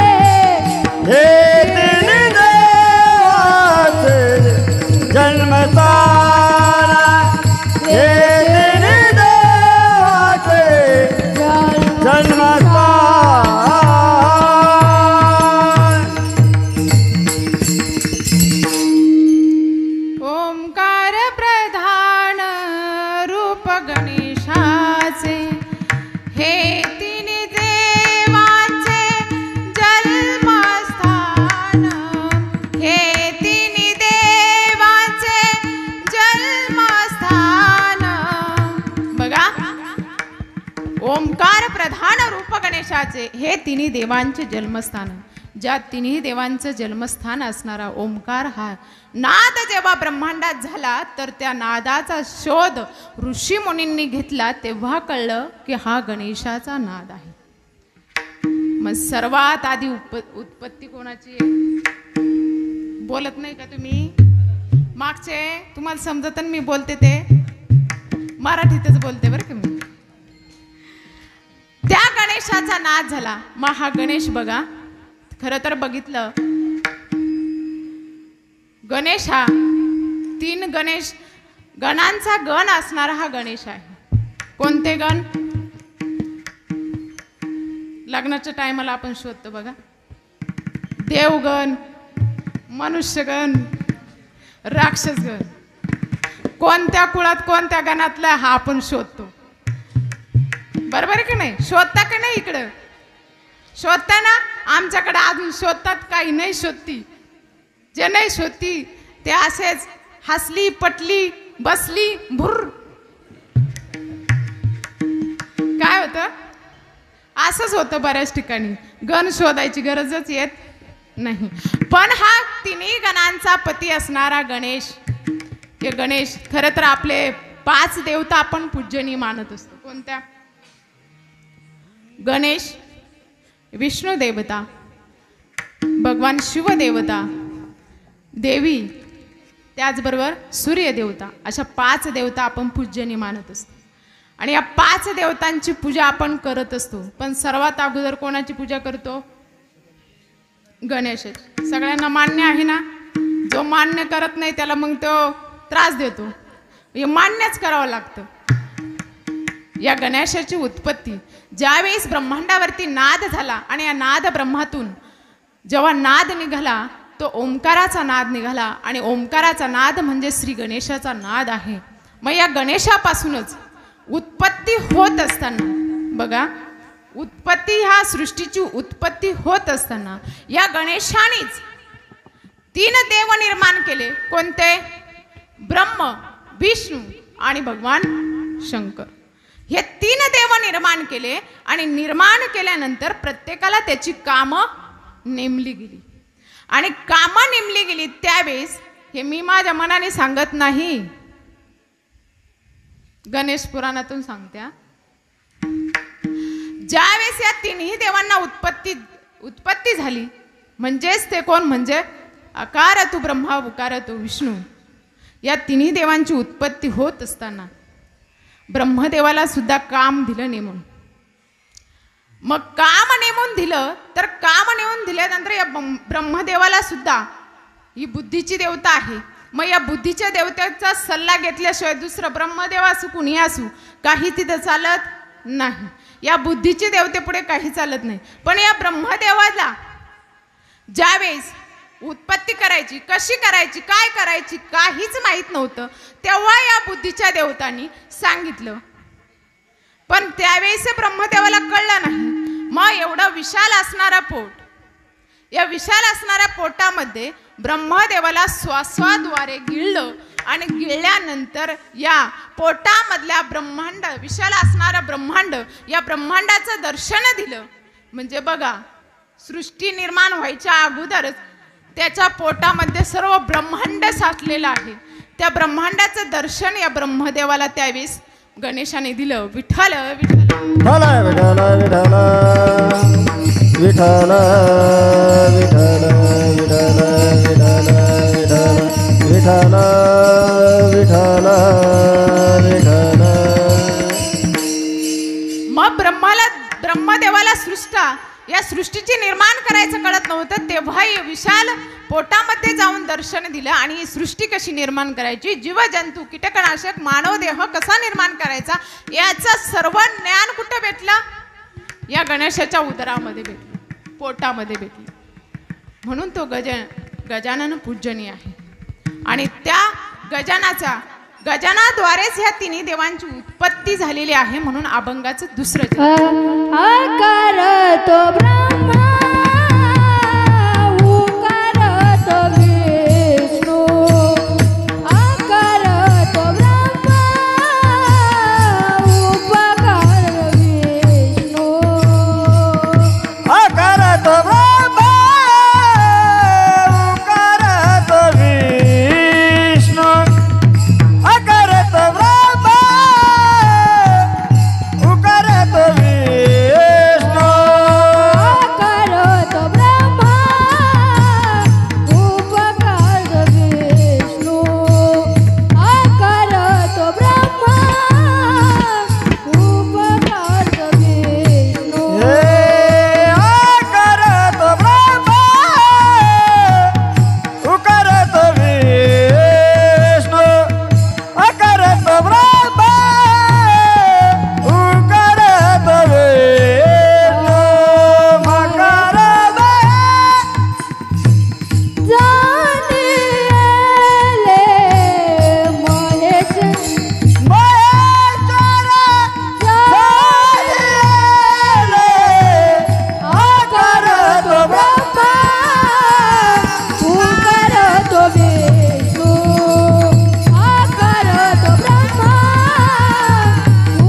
हे तीन देवाचे जन्मस्थान हे तीन देवाचे जन्मस्थान ओंकार प्रधान रूप गणेशाचे हे तीन देवांचे जन्मस्थान हे तीन देवांचे जन्मस्थान. बघा ओंकार प्रधान रूप गणेशाचे हे तिन्ही देवांचे जन्मस्थान. ज्या तिन्ही देवांचं जन्मस्थान असणारा ओंकार हा नाद जेव्हा ब्रह्मांडात झाला तर त्या नादाचा शोध ऋषी मुनींनी घेतला तेव्हा कळलं की हा गणेशाचा नाद आहे. मग सर्वात आधी उत्पत्ती कोणाची आहे? बोलत नाही का तुम्ही? मागचे तुम्हाला समजत मी बोलते ते मराठीतच बोलते बरं का मी. त्या गणेशाचा नाद झाला. मग हा गणेश बघा खरं तर बघितलं गणेश हा तीन गणेश गणांचा गण असणारा हा गणेश आहे. कोणते गण? लग्नाच्या टायमाला आपण शोधतो बघा देवगण मनुष्यगण राक्षसगण. कोणत्या कुळात कोणत्या गणातला हा आपण शोधतो. बरोबर आहे की नाही? शोधता की नाही? इकडं शोधता ना? आमच्याकडे अजून शोधतात काही नाही शोधती. जे नाही शोधती ते असेच हसली पटली बसली भुर्र. काय होतं? असंच होतं बऱ्याच ठिकाणी. गण शोधायची गरजच येत नाही. पण हा तिन्ही गणांचा पती असणारा गणेश हे गणेश खरं तर आपले 5 देवता आपण पूजनीय मानत असतो. कोणत्या? गणेश, विष्णू देवता, भगवान शिव देवता, देवी, त्याचबरोबर सूर्य देवता, अशा 5 देवता आपण पूजनीय मानत असतो. आणि या 5 देवतांची पूजा आपण करत असतो. पण सर्वात अगोदर कोणाची पूजा करतो? गणेशाची. सगळ्यांना मान्य आहे ना? जो मान्य करत नाही त्याला मग तो त्रास देतो. हे मान्यच करावं लागतं. या गणेशाची उत्पत्ती ज्यावेळेस ब्रह्मांडावरती नाद झाला आणि या नाद ब्रह्मातून जेव्हा नाद निघाला तो ओंकाराचा नाद निघाला. आणि ओंकाराचा नाद म्हणजे श्री गणेशाचा नाद आहे. मग या गणेशापासूनच उत्पत्ती होत असताना बघा उत्पत्ती ह्या सृष्टीची उत्पत्ती होत असताना या गणेशानेच तीन देव निर्माण केले. कोणते? ब्रह्म, विष्णू आणि भगवान शंकर. हे तीन देव निर्माण केले आणि निर्माण केल्यानंतर प्रत्येकाला त्याची कामं नेमली गेली. आणि कामं नेमली गेली त्यावेळेस, हे मी माझ्या मनाने सांगत नाही, गणेश पुराणातून सांगत्या, ज्यावेळेस या तिन्ही देवांना उत्पत्ती झाली, म्हणजेच ते कोण? म्हणजे अकार तू ब्रह्मा, उकार तू विष्णू. या तिन्ही देवांची उत्पत्ती होत असताना ब्रह्मदेवाला सुद्धा काम दिलं नेमून. मग काम नेमून दिलं, तर काम नेमून दिल्यानंतर या ब्रह्मदेवाला सुद्धा ही बुद्धीची देवता आहे. मग या बुद्धीच्या देवतेचा सल्ला घेतल्याशिवाय दुसरं ब्रह्मदेव असू कुणी असू काही तिथं चालत नाही. या बुद्धीची देवतेपुढे काही चालत नाही. पण या ब्रह्मदेवाला ज्यावेळेस उत्पत्ती करायची, कशी करायची, काय करायची, काहीच माहीत नव्हतं, तेव्हा या बुद्धीच्या देवतांनी सांगितलं. पण त्यावेळेस ब्रह्मदेवाला कळलं नाही. मग एवढं विशाल असणारा पोट, या विशाल असणाऱ्या पोटामध्ये ब्रह्मदेवाला श्वासाद्वारे गिळलं आणि गिळल्यानंतर या पोटामधल्या ब्रह्मांड, विशाल असणारं ब्रह्मांड, या ब्रह्मांडाचं दर्शन दिलं. म्हणजे बघा, सृष्टी निर्माण व्हायच्या अगोदरच त्याच्या पोटामध्ये सर्व ब्रह्मांड साठलेलं आहे. त्या ब्रह्मांडाचं दर्शन या ब्रह्मदेवाला त्यावेळेस गणेशाने दिलं. विठ्ठल विठ्ठल विठ्ठल विठ्ठल विठ्ठल विठ्ठल विठ्ठल विठ्ठल विठ्ठल विठ्ठल. मग ब्रह्मदेवाला या सृष्टीची निर्माण करायचं कळत नव्हतं, तेव्हा विशाल पोटामध्ये जाऊन दर्शन दिलं. आणि ही सृष्टी कशी निर्माण करायची, जीवजंतू, कीटकनाशक, मानव देह कसा निर्माण करायचा, याचं सर्व ज्ञान कुठं भेटलं? या गणेशाच्या उदरामध्ये भेटलं, पोटामध्ये भेटलं. म्हणून तो गजानन पूजनीय आहे. आणि त्या गजानाद्वारेच ह्या तिन्ही देवांची उत्पत्ती झालेली आहे. म्हणून अभंगाचं दुसरं आकार तो ब्रह्मा, उकार तो विष्णू. आकार तो ब्रह्मा, उपकार विष्णू. आकार तो ब्रह्मा, उकार तो विष्णू. आकार तो ब्रह्मा, उकार तो विष्णू. आकार तो ब्रह्मा, उपकार विष्णू. आकार तो ब्रह्मा, उपकार विष्णू. हे आकार तो ब्रह्मा, उकार तो विष्णू. आकार तो ब्रह्मा, उकार तो विष्णू. मकर जानिले महेश महेश्वर जानिले. आकार तो ब्रह्मा, उकार तो विष्णू. आकार तो ब्रह्मा,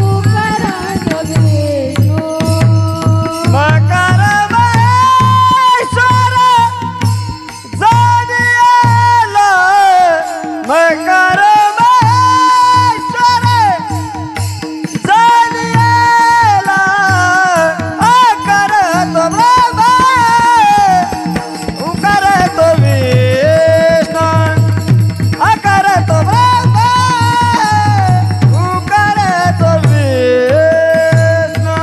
उकार तो विष्णू. मकर महेश्वर जानिले. मकर महेश्वर जानिले. आकार तो ब्रह्मा, उकार तो विष्णू. आकार तो ब्रह्मा, उकार तो विष्णू.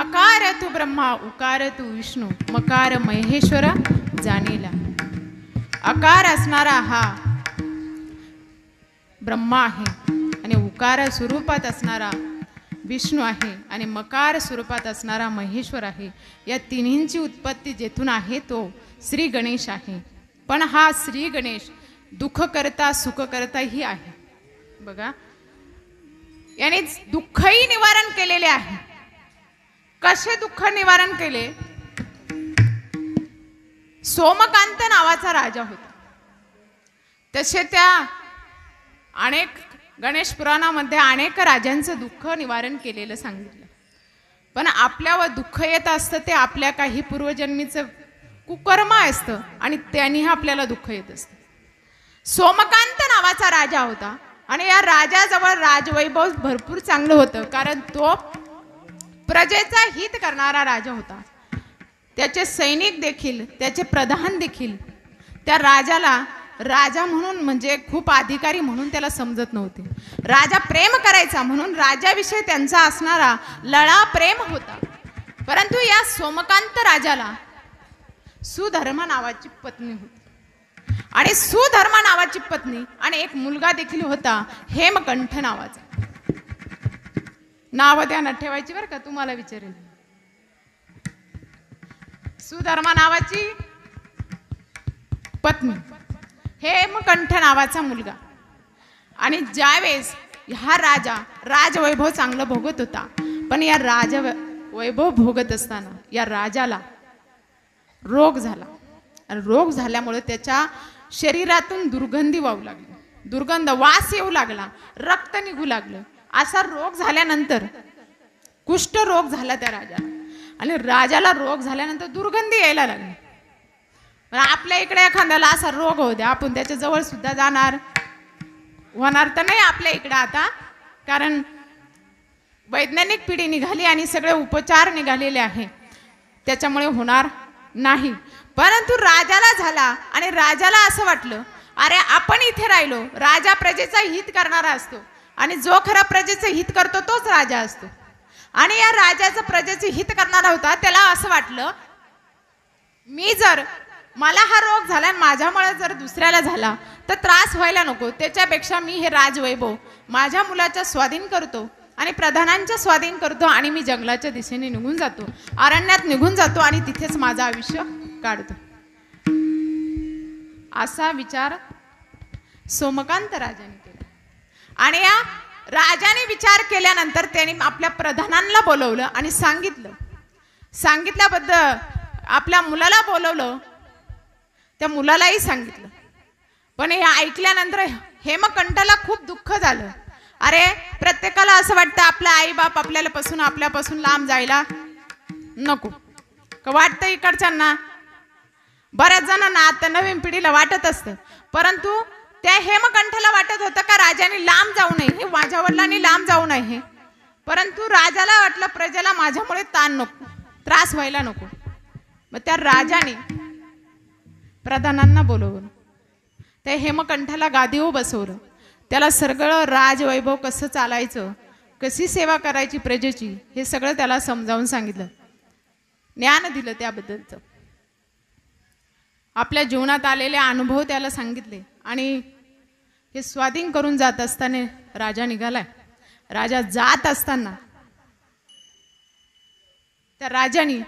अकार तू ब्रह्मा, उकार तू विष्णू, मकार महेश्वर जाणेला. अकार असणारा हा ब्रह्मा आहे आणि उकार स्वरूपात असणारा विष्णू आहे आणि मकार स्वरूपात असणारा महेश्वर आहे. या तिन्हींची उत्पत्ती जेथून आहे तो श्री गणेश आहे. पण हा श्री गणेश दुःख करता सुख करताही आहे. बघा, याने दुःखही निवारण केलेले आहे कसे दुःख निवारण केले? सोमकांत नावाचा राजा होता. तसे त्या अनेक गणेश पुराणामध्ये अनेक राजांचं दुःख निवारण केलेलं सांगितलं. पण आपल्यावर दुःख येत असतं ते आपल्या काही पूर्वजन्मीचं कुकर्म असतं आणि त्यांनी आपल्याला दुःख येत असतं. सोमकांत नावाचा राजा होता आणि या राजाजवळ राजवैभव भरपूर चांगलं होतं, कारण तो प्रजेचा हित करणारा राजा होता. त्याचे सैनिक देखील, त्याचे प्रधान देखील त्या राजाला राजा म्हणून म्हणजे खूप अधिकारी म्हणून त्याला समजत नव्हते. राजा प्रेम करायचा म्हणून राजाविषयी त्यांचा असणारा लळा प्रेम होता. परंतु या सोमकांत राजाला सुधर्मा नावाची पत्नी होती आणि सुधर्मा नावाची पत्नी आणि एक मुलगा देखील होता, हेमकंठ नावाचा. नाव ध्यानात ठेवायची बरं का, तुम्हाला विचारेल. सुधर्मा नावाची पत्नी, हेमकंठ नावाचा मुलगा. आणि ज्यावेळेस हा राजा राजवैभव चांगलं भोगत होता, पण या राजवैभव भोगत असताना या राजाला रोग झाला. आणि रोग झाल्यामुळे त्याच्या शरीरातून दुर्गंधी वाहू लागली, दुर्गंध वास येऊ लागला, रक्त निघू लागलं. असा रोग झाल्यानंतर कुष्ठ रोग झाला त्या राजाला. आणि राजाला रोग झाल्यानंतर दुर्गंधी यायला लागली. आपल्या इकडे एखाद्याला असा रोग होऊ द्या, आपण त्याच्या जवळ सुद्धा जाणार होणार तर नाही आपल्या इकडे आता, कारण वैज्ञानिक पिढी निघाली आणि सगळे उपचार निघालेले आहे, त्याच्यामुळे होणार नाही. परंतु राजाला झाला आणि राजाला असं वाटलं, अरे आपण इथे राहिलो, राजा प्रजेचा हित करणारा असतो आणि जो खरा प्रजेचं हित करतो तोच राजा असतो. आणि या राजाचं प्रजेचे हित करणारा होता. त्याला असं वाटलं, मी जर मला हा रोग झाला आणि माझ्यामुळे जर दुसऱ्याला झाला तर त्रास व्हायला नको, त्याच्यापेक्षा मी हे राजवैभव माझ्या मुलाच्या स्वाधीन करतो आणि प्रधानांच्या स्वाधीन करतो आणि मी जंगलाच्या दिशेने निघून जातो, अरण्यात निघून जातो आणि तिथेच माझं आयुष्य काढतो. असा विचार सोमकांत राजाने केला. आणि या राजाने विचार केल्यानंतर त्याने आपल्या प्रधानांना बोलवलं आणि सांगितल्याबद्दल आपल्या मुलाला बोलवलं, त्या मुलालाही सांगितलं. पण हे ऐकल्यानंतर हेमकंठाला खूप दुःख झालं. अरे प्रत्येकाला असं वाटतं आपला आई बाप आपल्यापासून लांब जायला नको का, वाटतं इकडच्यांना, बऱ्याच जणांना आता नवीन पिढीला वाटत असतं. परंतु त्या हेमकंठाला वाटत होतं का राजाने लांब जाऊ नये, माझ्या वडिलांनी लांब जाऊ नये. परंतु राजाला वाटलं प्रजेला माझ्यामुळे ताण नको, त्रास व्हायला नको. मग त्या राजाने प्रधानांना बोलवून त्या हेमकंठाला गादीवर बसवलं. त्याला सगळं राजवैभव कसं चालायचं, कशी सेवा करायची प्रजेची, हे सगळं त्याला समजावून सांगितलं, ज्ञान दिलं त्याबद्दलचं. आपल्या जीवनात आलेले अनुभव त्याला सांगितले. आणि हे स्वाधीन करून जात असताना राजा निघालाय. राजा जात असताना त्या राजाने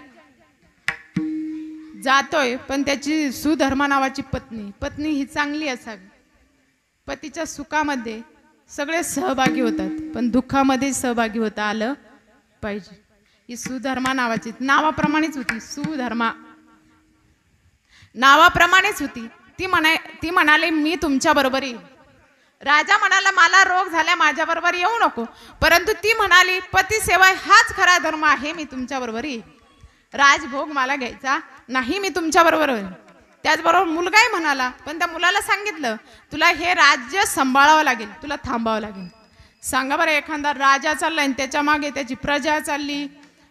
जातोय, पण त्याची सुधर्मा नावाची पत्नी ही चांगली असावी. पतीच्या सुखामध्ये सगळे सहभागी होतात, पण दुःखामध्ये सहभागी होता आलं पाहिजे. ही सुधर्मा नावाची, नावाप्रमाणेच होती, सुधर्मा नावाप्रमाणेच होती. ती म्हणाली मी तुमच्या बरोबर येईल. राजा म्हणाला मला रोग झाला, माझ्या बरोबर येऊ नको. परंतु ती म्हणाली पती सेवा हाच खरा धर्म आहे, मी तुमच्या बरोबर येईल. राजभोग मला घ्यायचा नाही, मी तुमच्या बरोबर येईल. त्याचबरोबर मुलगाही म्हणाला, पण त्या मुलाला सांगितलं तुला हे राज्य सांभाळावं लागेल, तुला थांबावं लागेल. सांगा बरं, एखादा राजा चाललाय आणि त्याच्या मागे त्याची प्रजा चालली,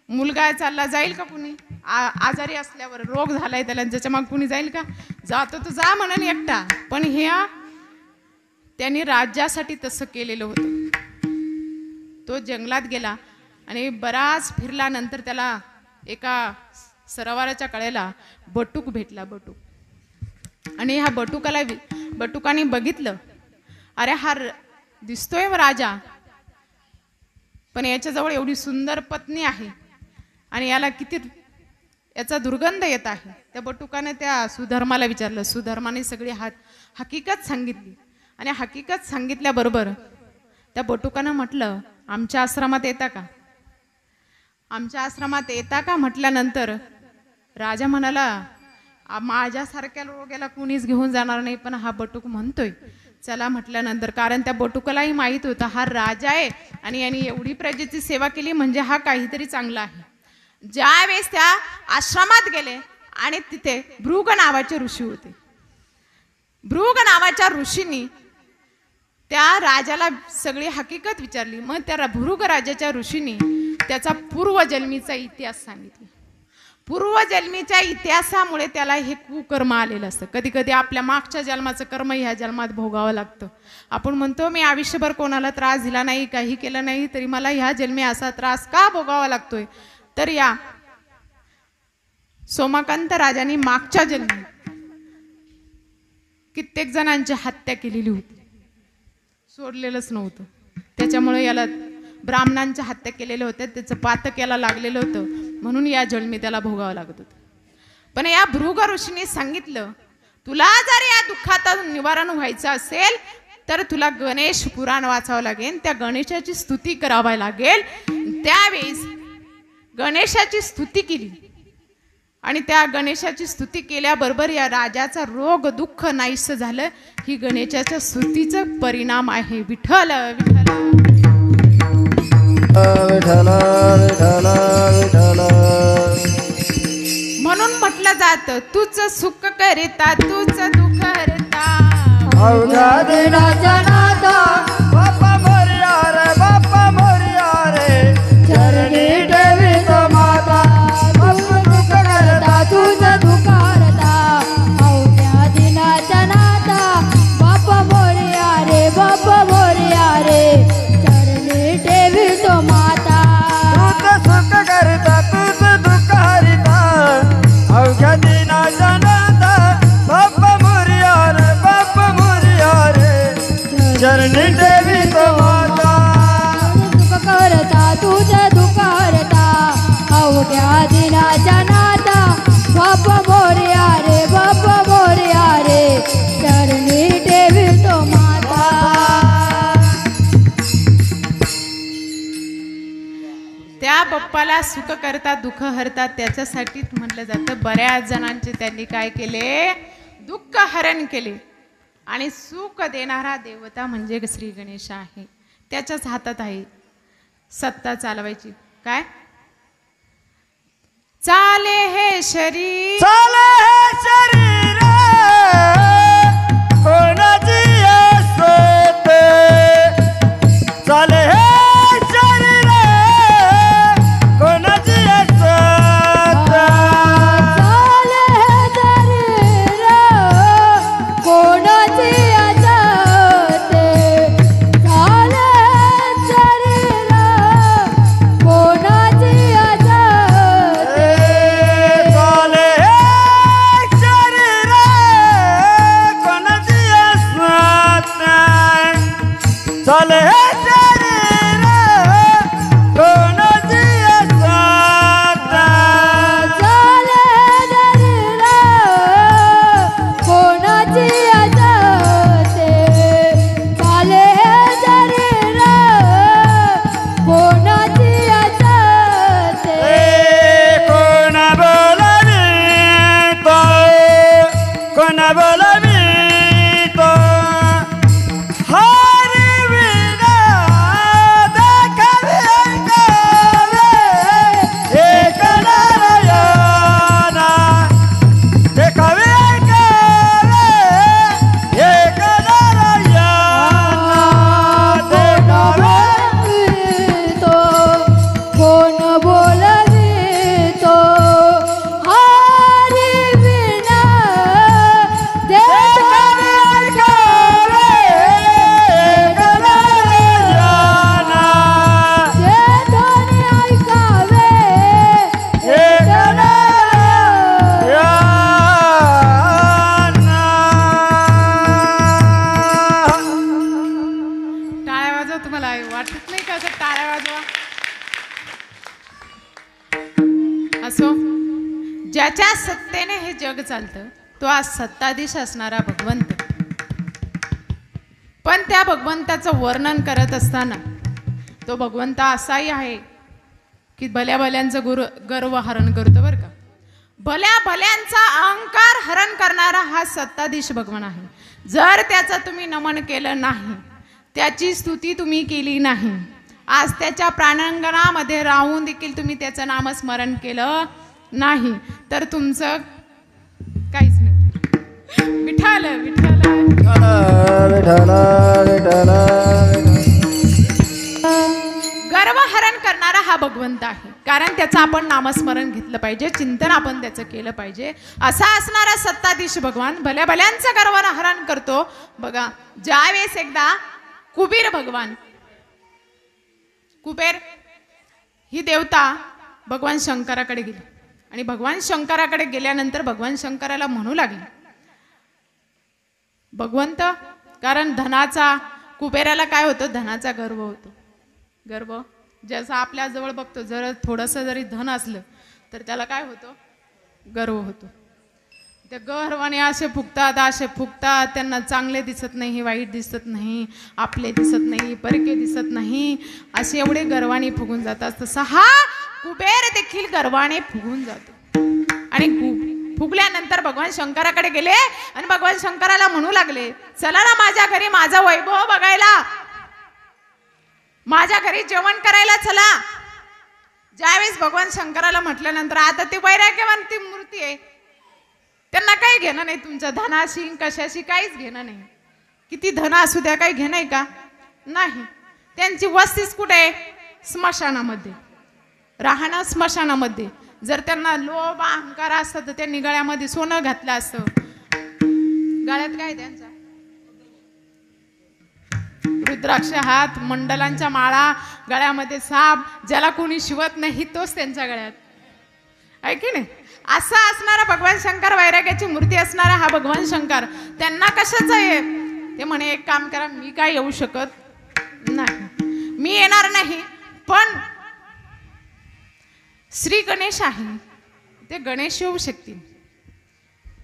मुलगा चालला, जाईल का कुणी? आजारी असल्यावर रोग झालाय त्याला, त्याच्या मागे कुणी जाईल का? जातो तो जा म्हणून एकटा. पण त्यांनी राज्यासाठी तसं केलेलं होतं. तो जंगलात गेला आणि बराच फिरल्यानंतर त्याला एका सरोवराच्या कडेला बटूक भेटला. आणि ह्या बटुकाने बघितलं, अरे हा दिसतोय राजा, पण याच्याजवळ एवढी सुंदर पत्नी आहे आणि याचा दुर्गंध येत आहे. त्या बटुकाने त्या सुधर्माला विचारलं. सुधर्माने सगळी हकीकत सांगितली. आणि हकीकत सांगितल्याबरोबर त्या बटुकानं म्हटलं आमच्या आश्रमात येता का? आमच्या आश्रमात येता का म्हटल्यानंतर राजा म्हणाला, माझ्यासारख्या रोग्याला कुणीच घेऊन जाणार नाही, पण हा बटूक म्हणतोय चला म्हटल्यानंतर, कारण त्या बटुकालाही माहीत होता हा राजा आहे आणि यांनी एवढी प्रजेची सेवा केली म्हणजे हा काहीतरी चांगला आहे. ज्या वेळेस त्या आश्रमात गेले आणि तिथे भृग नावाचे ऋषी होते. भृग नावाच्या ऋषींनी त्या राजाला सगळी हकीकत विचारली. मग त्या भृग राजाच्या ऋषींनी त्याचा पूर्वजन्मीचा इतिहास सांगितला. पूर्वजन्मीच्या इतिहासामुळे त्याला हे कुकर्म आलेलं असतं. कधी कधी आपल्या मागच्या जन्माचं कर्म ह्या जन्मात भोगावं लागतं. आपण म्हणतो मी आयुष्यभर कोणाला त्रास दिला नाही, काही केलं नाही, तरी मला ह्या जन्मी असा त्रास का भोगावा लागतोय. तर या सोमाकांत राजांनी मागच्या जन्मी कित्येक जणांची हत्या केलेली होती, सोडलेलंच नव्हतं. त्याच्यामुळे याला ब्राह्मणांच्या हत्या केलेल्या होत्या, त्याचं पातक याला लागलेलं होतं, म्हणून या जन्मी त्याला भोगावं लागत होतं. पण या भृग ऋषीने सांगितलं, तुला जर या दुःखातून निवारण व्हायचं असेल तर तुला गणेश पुराण वाचावं लागेल, त्या गणेशाची स्तुती करावी लागेल. त्यावेळेस गणेशाची स्तुती केली आणि त्या गणेशाची स्तुती केल्याबरोबर या राजाचा रोग दुःख नाहीसं झालं. ही गणेशाच्या स्तुतीचा परिणाम आहे. विठ्ठल विठ्ठल विठ्ठल विठ्ठल विठ्ठल म्हणून म्हटलं जातं, तुझं सुख करिता तुझं दुःख हरता. अवघ्या दिनाच्या नादा बाप्पा मोरया रे, बाप्पा मोरया रे, चरणी ठेवी तो माता. बाप्पा दुःख करता तुझं दुःख हरता. अवघ्या दिनाच्या नादा बाप्पा मोरया रे, बाप्पा मोरया रे, चरणी ठेवी तो माता. तुझं सुख करता तुझं दुःख हरिता. अवघ्या दिनाच्या नादा बाप्पा मोरया रे, बाप्पा मोरया रे, चरणी ठेवी तो माता. दुःख करता तुझं दुःख हरता. अवघ्या दिनाच्या नादा बाप्पा मोरया रे, बाप्पा मोरया रे, चरणी ठेवी तो माता. त्या बाप्पाला सुख करता दुःख हरतात, त्याच्यासाठीच म्हटलं जातं. बऱ्याच जणांचे त्यांनी काय केले, दुःख हरण केले. आणि सुख देणारा देवता म्हणजे श्री गणेश आहे. त्याच्याच हातात आहे सत्ता चालवायची. काय चाले हे शरीर, चाले हे शरीर कोणाची असते. चाले हे शरीर कोणाची असते. चाले हे शरीर कोणाची असते. चाले हे शरीर कोणाची असते. चाले हे शरीर कोणाची असते. चाले हे शरीर कोणाची असते. चाले शरीर कोणाची असते. चाले शरीर कोणाची असते. कोण बोलावी तो, कोण बोलावी तो, हरी विना देखावे ऐकावे. एक नारायणा देखावे ऐकावे. एक नारायणा देखावे. तो कोण बोलवितो हरी विना देखावे ऐकावे. एक नारायणा ध्वनी ऐकावे. एक नारायणा. टाळ्या वाजवा. तुम्हाला वाटत नाही का असं टाळ्या वाजवा. असो, ज्याच्या सत्तेने हे जग चालतं तो आज सत्ताधीश असणारा भगवंत. पण त्या भगवंताचं वर्णन करत असताना तो भगवंत असाही आहे की भल्या भल्यांचं गर्व हरण करतो बरं का. भल्या भल्यांचा अहंकार हरण करणारा हा सत्ताधीश भगवान आहे. जर त्याचं तुम्ही नमन केलं नाही, त्याची स्तुती तुम्ही केली नाही, आज त्याच्या प्राणांगणामध्ये राहून देखील तुम्ही त्याचं नामस्मरण केलं नाही, तर तुमचं काहीच नाही. विठ्ठल विठ्ठल गर्व हरण करणारा हा भगवंत आहे. कारण त्याचं आपण नामस्मरण घेतलं पाहिजे, चिंतन आपण त्याचं केलं पाहिजे. असा असणारा सत्ताधीश भगवान भल्या भल्यांचं गर्व हरण करतो. बघा, ज्यावेळेस एकदा कुबेर भगवान, कुबेर ही देवता भगवान शंकराकडे गेली आणि भगवान शंकराकडे गेल्यानंतर भगवान शंकराला म्हणू लागले, भगवंत, कारण धनाचा, कुबेराला काय होतं, धनाचा गर्व होतो. गर्व जसं आपल्या जवळ बघतो, जर थोडंसं जरी धन असलं तर त्याला काय होतं, गर्व होतो. त्या गर्वाने असे फुगतात, त्यांना चांगले दिसत नाही, वाईट दिसत नाही, आपले दिसत नाही, परके दिसत नाही, असे एवढे गर्वाने फुगून जातात. तसा हा कुबेर देखील गर्वाने फुगून जातो. आणि फुगल्यानंतर भगवान शंकराकडे गेले आणि भगवान शंकराला म्हणू लागले, चला ना माझ्या घरी माझा वैभव बघायला, माझ्या घरी जेवण करायला चला. ज्यावेळेस भगवान शंकराला म्हटल्यानंतर, आता ती वैराग्यवान ती मूर्ती आहे, त्यांना काही घेणं नाही तुमच्या धनाशी कशाशी, काहीच घेणं नाही. किती धन असू द्या, काही घेणं आहे का, नाही. त्यांची वस्तीच कुठे आहे, स्मशानामध्ये, राहणं स्मशानामध्ये. जर त्यांना लोभ अहंकार असतं तर त्यांनी गळ्यामध्ये सोनं घातलं असतं. गळ्यात काय त्यांच्या, रुद्राक्ष हात, मंडलांच्या माळा, गळ्यामध्ये साप, ज्याला कोणी शिवत नाही तोच त्यांच्या गळ्यात आहे की नाही. असा असणारा भगवान शंकर, वैराग्याची मूर्ती असणारा हा भगवान शंकर, त्यांना कशाचं आहे, ते म्हणे एक काम करा, मी काय येऊ शकत नाही, मी येणार नाही, पण श्री गणेश आहे, ते गणेश येऊ शकतील.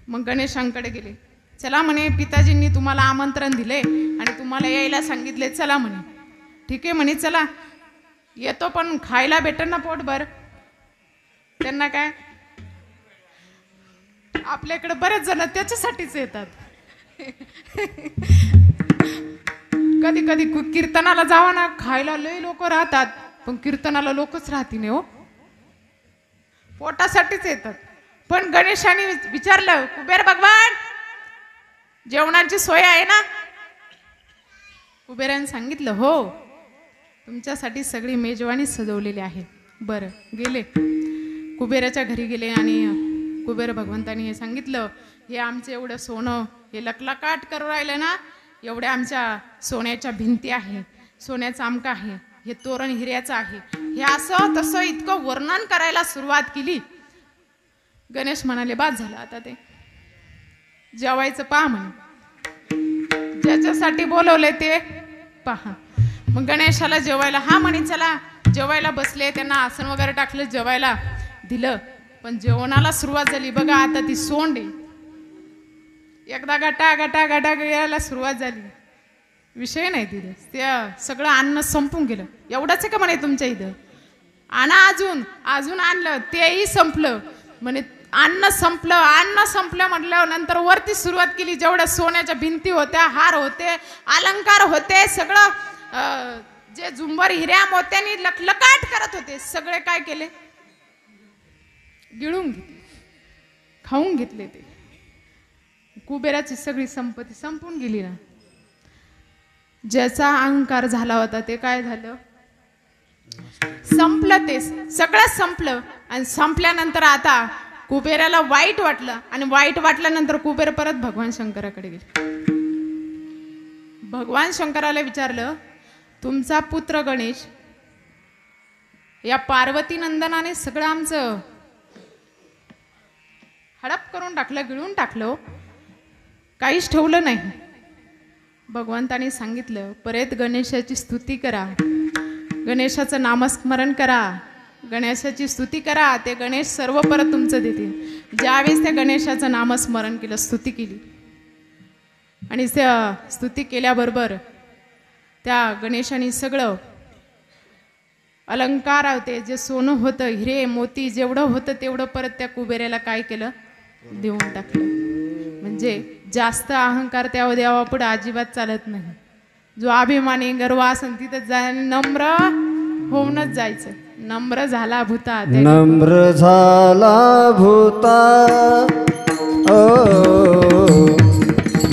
मग गणेशांकडे गेले. चला म्हणे, पिताजींनी तुम्हाला आमंत्रण दिले आणि तुम्हाला यायला सांगितले, चला म्हणे. ठीक आहे म्हणे, चला येतो, पण खायला भेटेल ना पोटभर. त्यांना काय, आपल्याकडे बरेच जण त्याच्यासाठीच येतात. कधी कधी कीर्तनाला जावा ना, खायला लय लोक राहतात, पण कीर्तनाला लोकच राहतील हो, पोटासाठीच येतात. पण गणेशाने विचारलं, कुबेर भगवान, जेवणाची सोय आहे ना. कुबेराने सांगितलं, हो, तुमच्यासाठी सगळी मेजवानी सजवलेली आहे. बरं, गेले कुबेराच्या घरी गेले आणि कुबेर भगवंतानी हे सांगितलं, हे आमचं एवढं सोनं, हे लकलकाट करू राहिलं ना, एवढ्या आमच्या सोन्याच्या भिंती आहे, सोन्याचं आमका आहे, हे तोरण हिऱ्याचं आहे, हे असं तसं इतकं वर्णन करायला सुरुवात केली. गणेश म्हणाले, बाद झालं, आता ते जेवायचं पहा म्हणे, ज्याच्यासाठी बोलवले ते पहा. मग गणेशाला जेवायला, हा म्हणे चला, जेवायला बसले, त्यांना आसन वगैरे टाकलं, जेवायला दिलं. पण जेवणाला सुरुवात झाली, बघा आता ती सोंड आहे, एकदा गटा गटा गटा यायला सुरुवात झाली, विषय नाही तिथे, त्या सगळं अन्न संपून गेलं. एवढंच आहे का म्हणे तुमच्या इथं, आणा अजून, अजून आणलं, तेही संपलं म्हणे. अन्न संपलं म्हटल्यावर नंतर वरती सुरुवात केली, जेवढ्या सोन्याच्या भिंती होत्या, हार होते, अलंकार होते, सगळं जे झुंबर हिऱ्या मोत्यांनी लखलकाट करत होते, सगळे काय केले, गिळून घेतले, खाऊन घेतले. ते कुबेराची सगळी संपत्ती संपून गेली ना. ज्याचा अहंकार झाला होता ते काय झालं, संपलं, ते सगळं संपलं. आणि संपल्यानंतर आता कुबेराला वाईट वाटलं, आणि वाईट वाटल्यानंतर कुबेर परत भगवान शंकराकडे गेले. भगवान शंकराला विचारलं, तुमचा पुत्र गणेश या पार्वती नंदनाने सगळं आमचं हडप करून टाकलं, गिळून टाकलं, काहीच ठेवलं नाही. भगवंताने सांगितलं, परत गणेशाची स्तुती करा, गणेशाचं नामस्मरण करा, गणेशाची स्तुती करा, ते गणेश सर्व परत तुमचं देतील. ज्यावेळेस त्या गणेशाचं नामस्मरण केलं, स्तुती केली, आणि त्या स्तुती केल्याबरोबर त्या गणेशाने सगळं अलंकार होते, जे सोनं होतं, हिरे मोती जेवढं होतं तेवढं परत त्या कुबेराला काय केलं, देऊन टाकलं. म्हणजे जास्त अहंकार त्या देवापुढे अजिबात चालत नाही. जो अभिमानी गर्व असेल तिथं जाय, नम्र होऊनच जायचं. नम्र झाला भूता, नम्र झाला भूता, ओ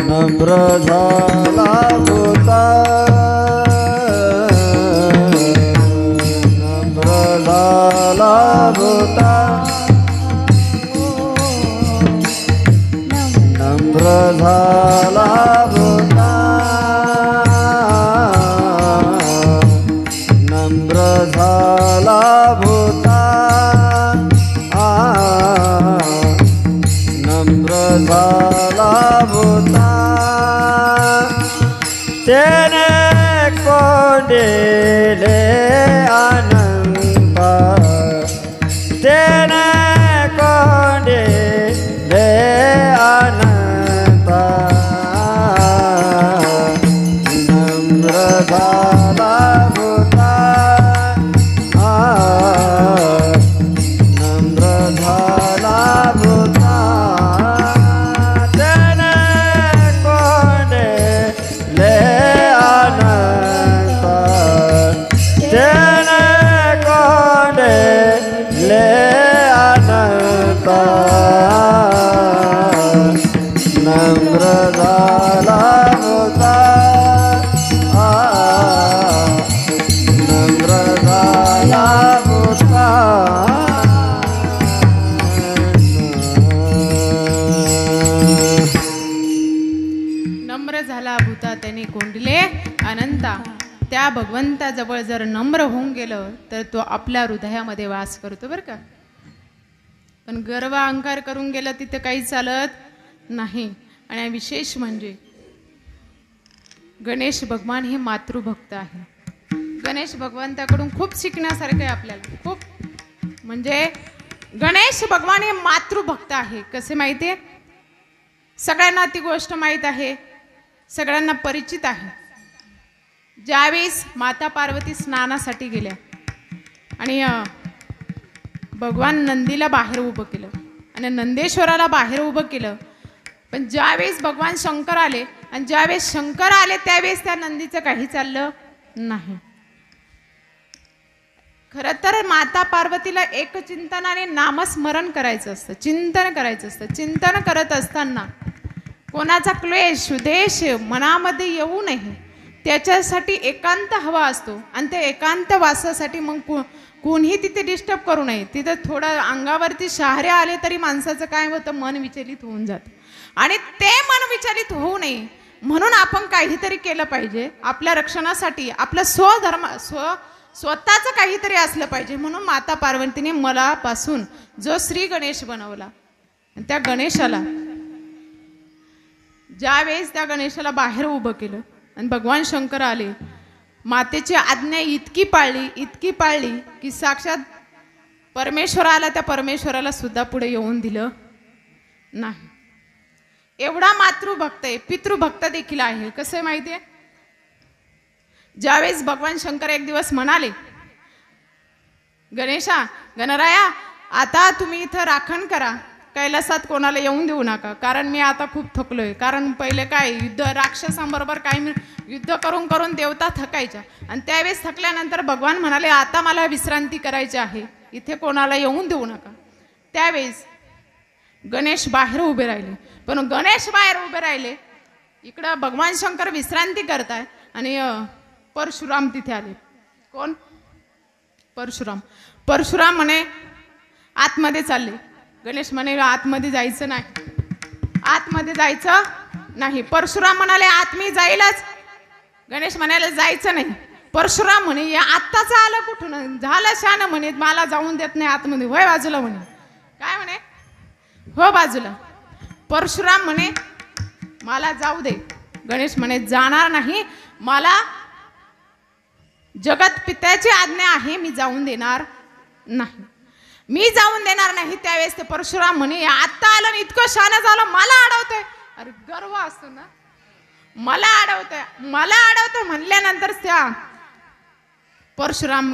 नम्र झाला भूता, नम्र झाला भूता, नम्र झाला भूता, नम्र झाला भूता, नम्र झाला भूता. तेने कोंडिले अनंत, तेने कोंडिले अनंत, नम्र झाला भूता, नम्र झाला भूता. तेने कोंडिले अनंत, तेने कोंडिले अनंत, नम्र झाला भूता, नम्र झाला भूता. नम्र झाला भूता त्याने कोंडले अनंता. त्या भगवंताजवळ जर नम्र होऊन गेलं तर तो आपल्या हृदयामध्ये वास करतो बरं का. पण गर्व अहंकार करून गेलं तिथे काही चालत नाही. आणि विशेष म्हणजे गणेश भगवान हे मातृभक्त आहे. गणेश भगवंताकडून खूप शिकण्यासारखं आहे आपल्याला, खूप. म्हणजे गणेश भगवान हे मातृभक्त आहे. कसे माहिती आहे? सगळ्यांना ती गोष्ट माहीत आहे, सगळ्यांना परिचित आहे. ज्यावेळेस माता पार्वती स्नानासाठी गेल्या आणि भगवान नंदीला बाहेर उभं केलं आणि नंदेश्वराला बाहेर उभं केलं. पण ज्यावेळेस भगवान शंकर आले आणि ज्यावेळेस शंकर आले त्यावेळेस त्या नंदीचं काही चाललं नाही. खरं तर माता पार्वतीला एक चिंतनाने नामस्मरण करायचं असतं, चिंतन करायचं असतं. चिंतन करत असताना कोणाचा क्लेश उद्देश मनामध्ये येऊ नये, त्याच्यासाठी एकांत हवा असतो. आणि त्या एकांत वासासाठी मग कोणीही तिथे डिस्टर्ब करू नये. तिथं थोडं अंगावरती शहारे आले तरी माणसाचं काय होतं, मन विचलित होऊन जातं. आणि ते मन विचलित होऊ नये म्हणून आपण काहीतरी केलं पाहिजे आपल्या रक्षणासाठी. आपलं स्वतःचं काहीतरी असलं पाहिजे. म्हणून माता पार्वतीने मलापासून जो श्री गणेश बनवला, त्या गणेशाला ज्यावेळेस त्या गणेशाला बाहेर उभं केलं आणि भगवान शंकर आले, मातेची आज्ञा इतकी पाळली की साक्षात परमेश्वराला, त्या परमेश्वराला सुद्धा पुढे येऊन दिलं नाही. एवढा मातृभक्त आहे, पितृभक्त देखील आहे. कसं माहिती आहे? ज्यावेळेस भगवान शंकर एक दिवस म्हणाले, गणेशा, गणराया, आता तुम्ही इथं राखण करा, कैलासात कोणाला येऊन देऊ नका, कारण मी आता खूप थकलोय. कारण पहिले काय युद्ध, राक्षसांबरोबर काय युद्ध करून करून देवता थकायच्या. आणि त्यावेळेस थकल्यानंतर भगवान म्हणाले, आता मला विश्रांती करायची आहे, इथे कोणाला येऊन देऊ नका. त्यावेळेस गणेश बाहेर उभे राहिले. पण गणेश बाहेर उभे राहिले, इकडं भगवान शंकर विश्रांती करताय आणि परशुराम तिथे आले. कोण? परशुराम म्हणे आतमध्ये चालले. गणेश म्हणे आतमध्ये जायचं नाही, आतमध्ये जायचं नाही. परशुराम म्हणाले आत मी जाईलच. गणेश म्हणाले जायचं नाही. परशुराम म्हणे या आत्ताच आलं कुठून, झालं शान म्हणे, मला जाऊन देत नाही आतमध्ये, होय बाजूला म्हणे. काय म्हणे? हो बाजूला. परशुराम म्हणे मला जाऊ दे. गणेश म्हणे जाणार नाही, मला जगत पित्याची आज्ञा आहे, मी जाऊन देणार नाही, मी जाऊन देणार नाही. त्यावेळेस ते परशुराम म्हणे आता आलं आणि इतकं शान झालं, मला अडवतोय. अरे गर्व असतो ना, मला अडवतोय म्हणल्यानंतर त्या परशुराम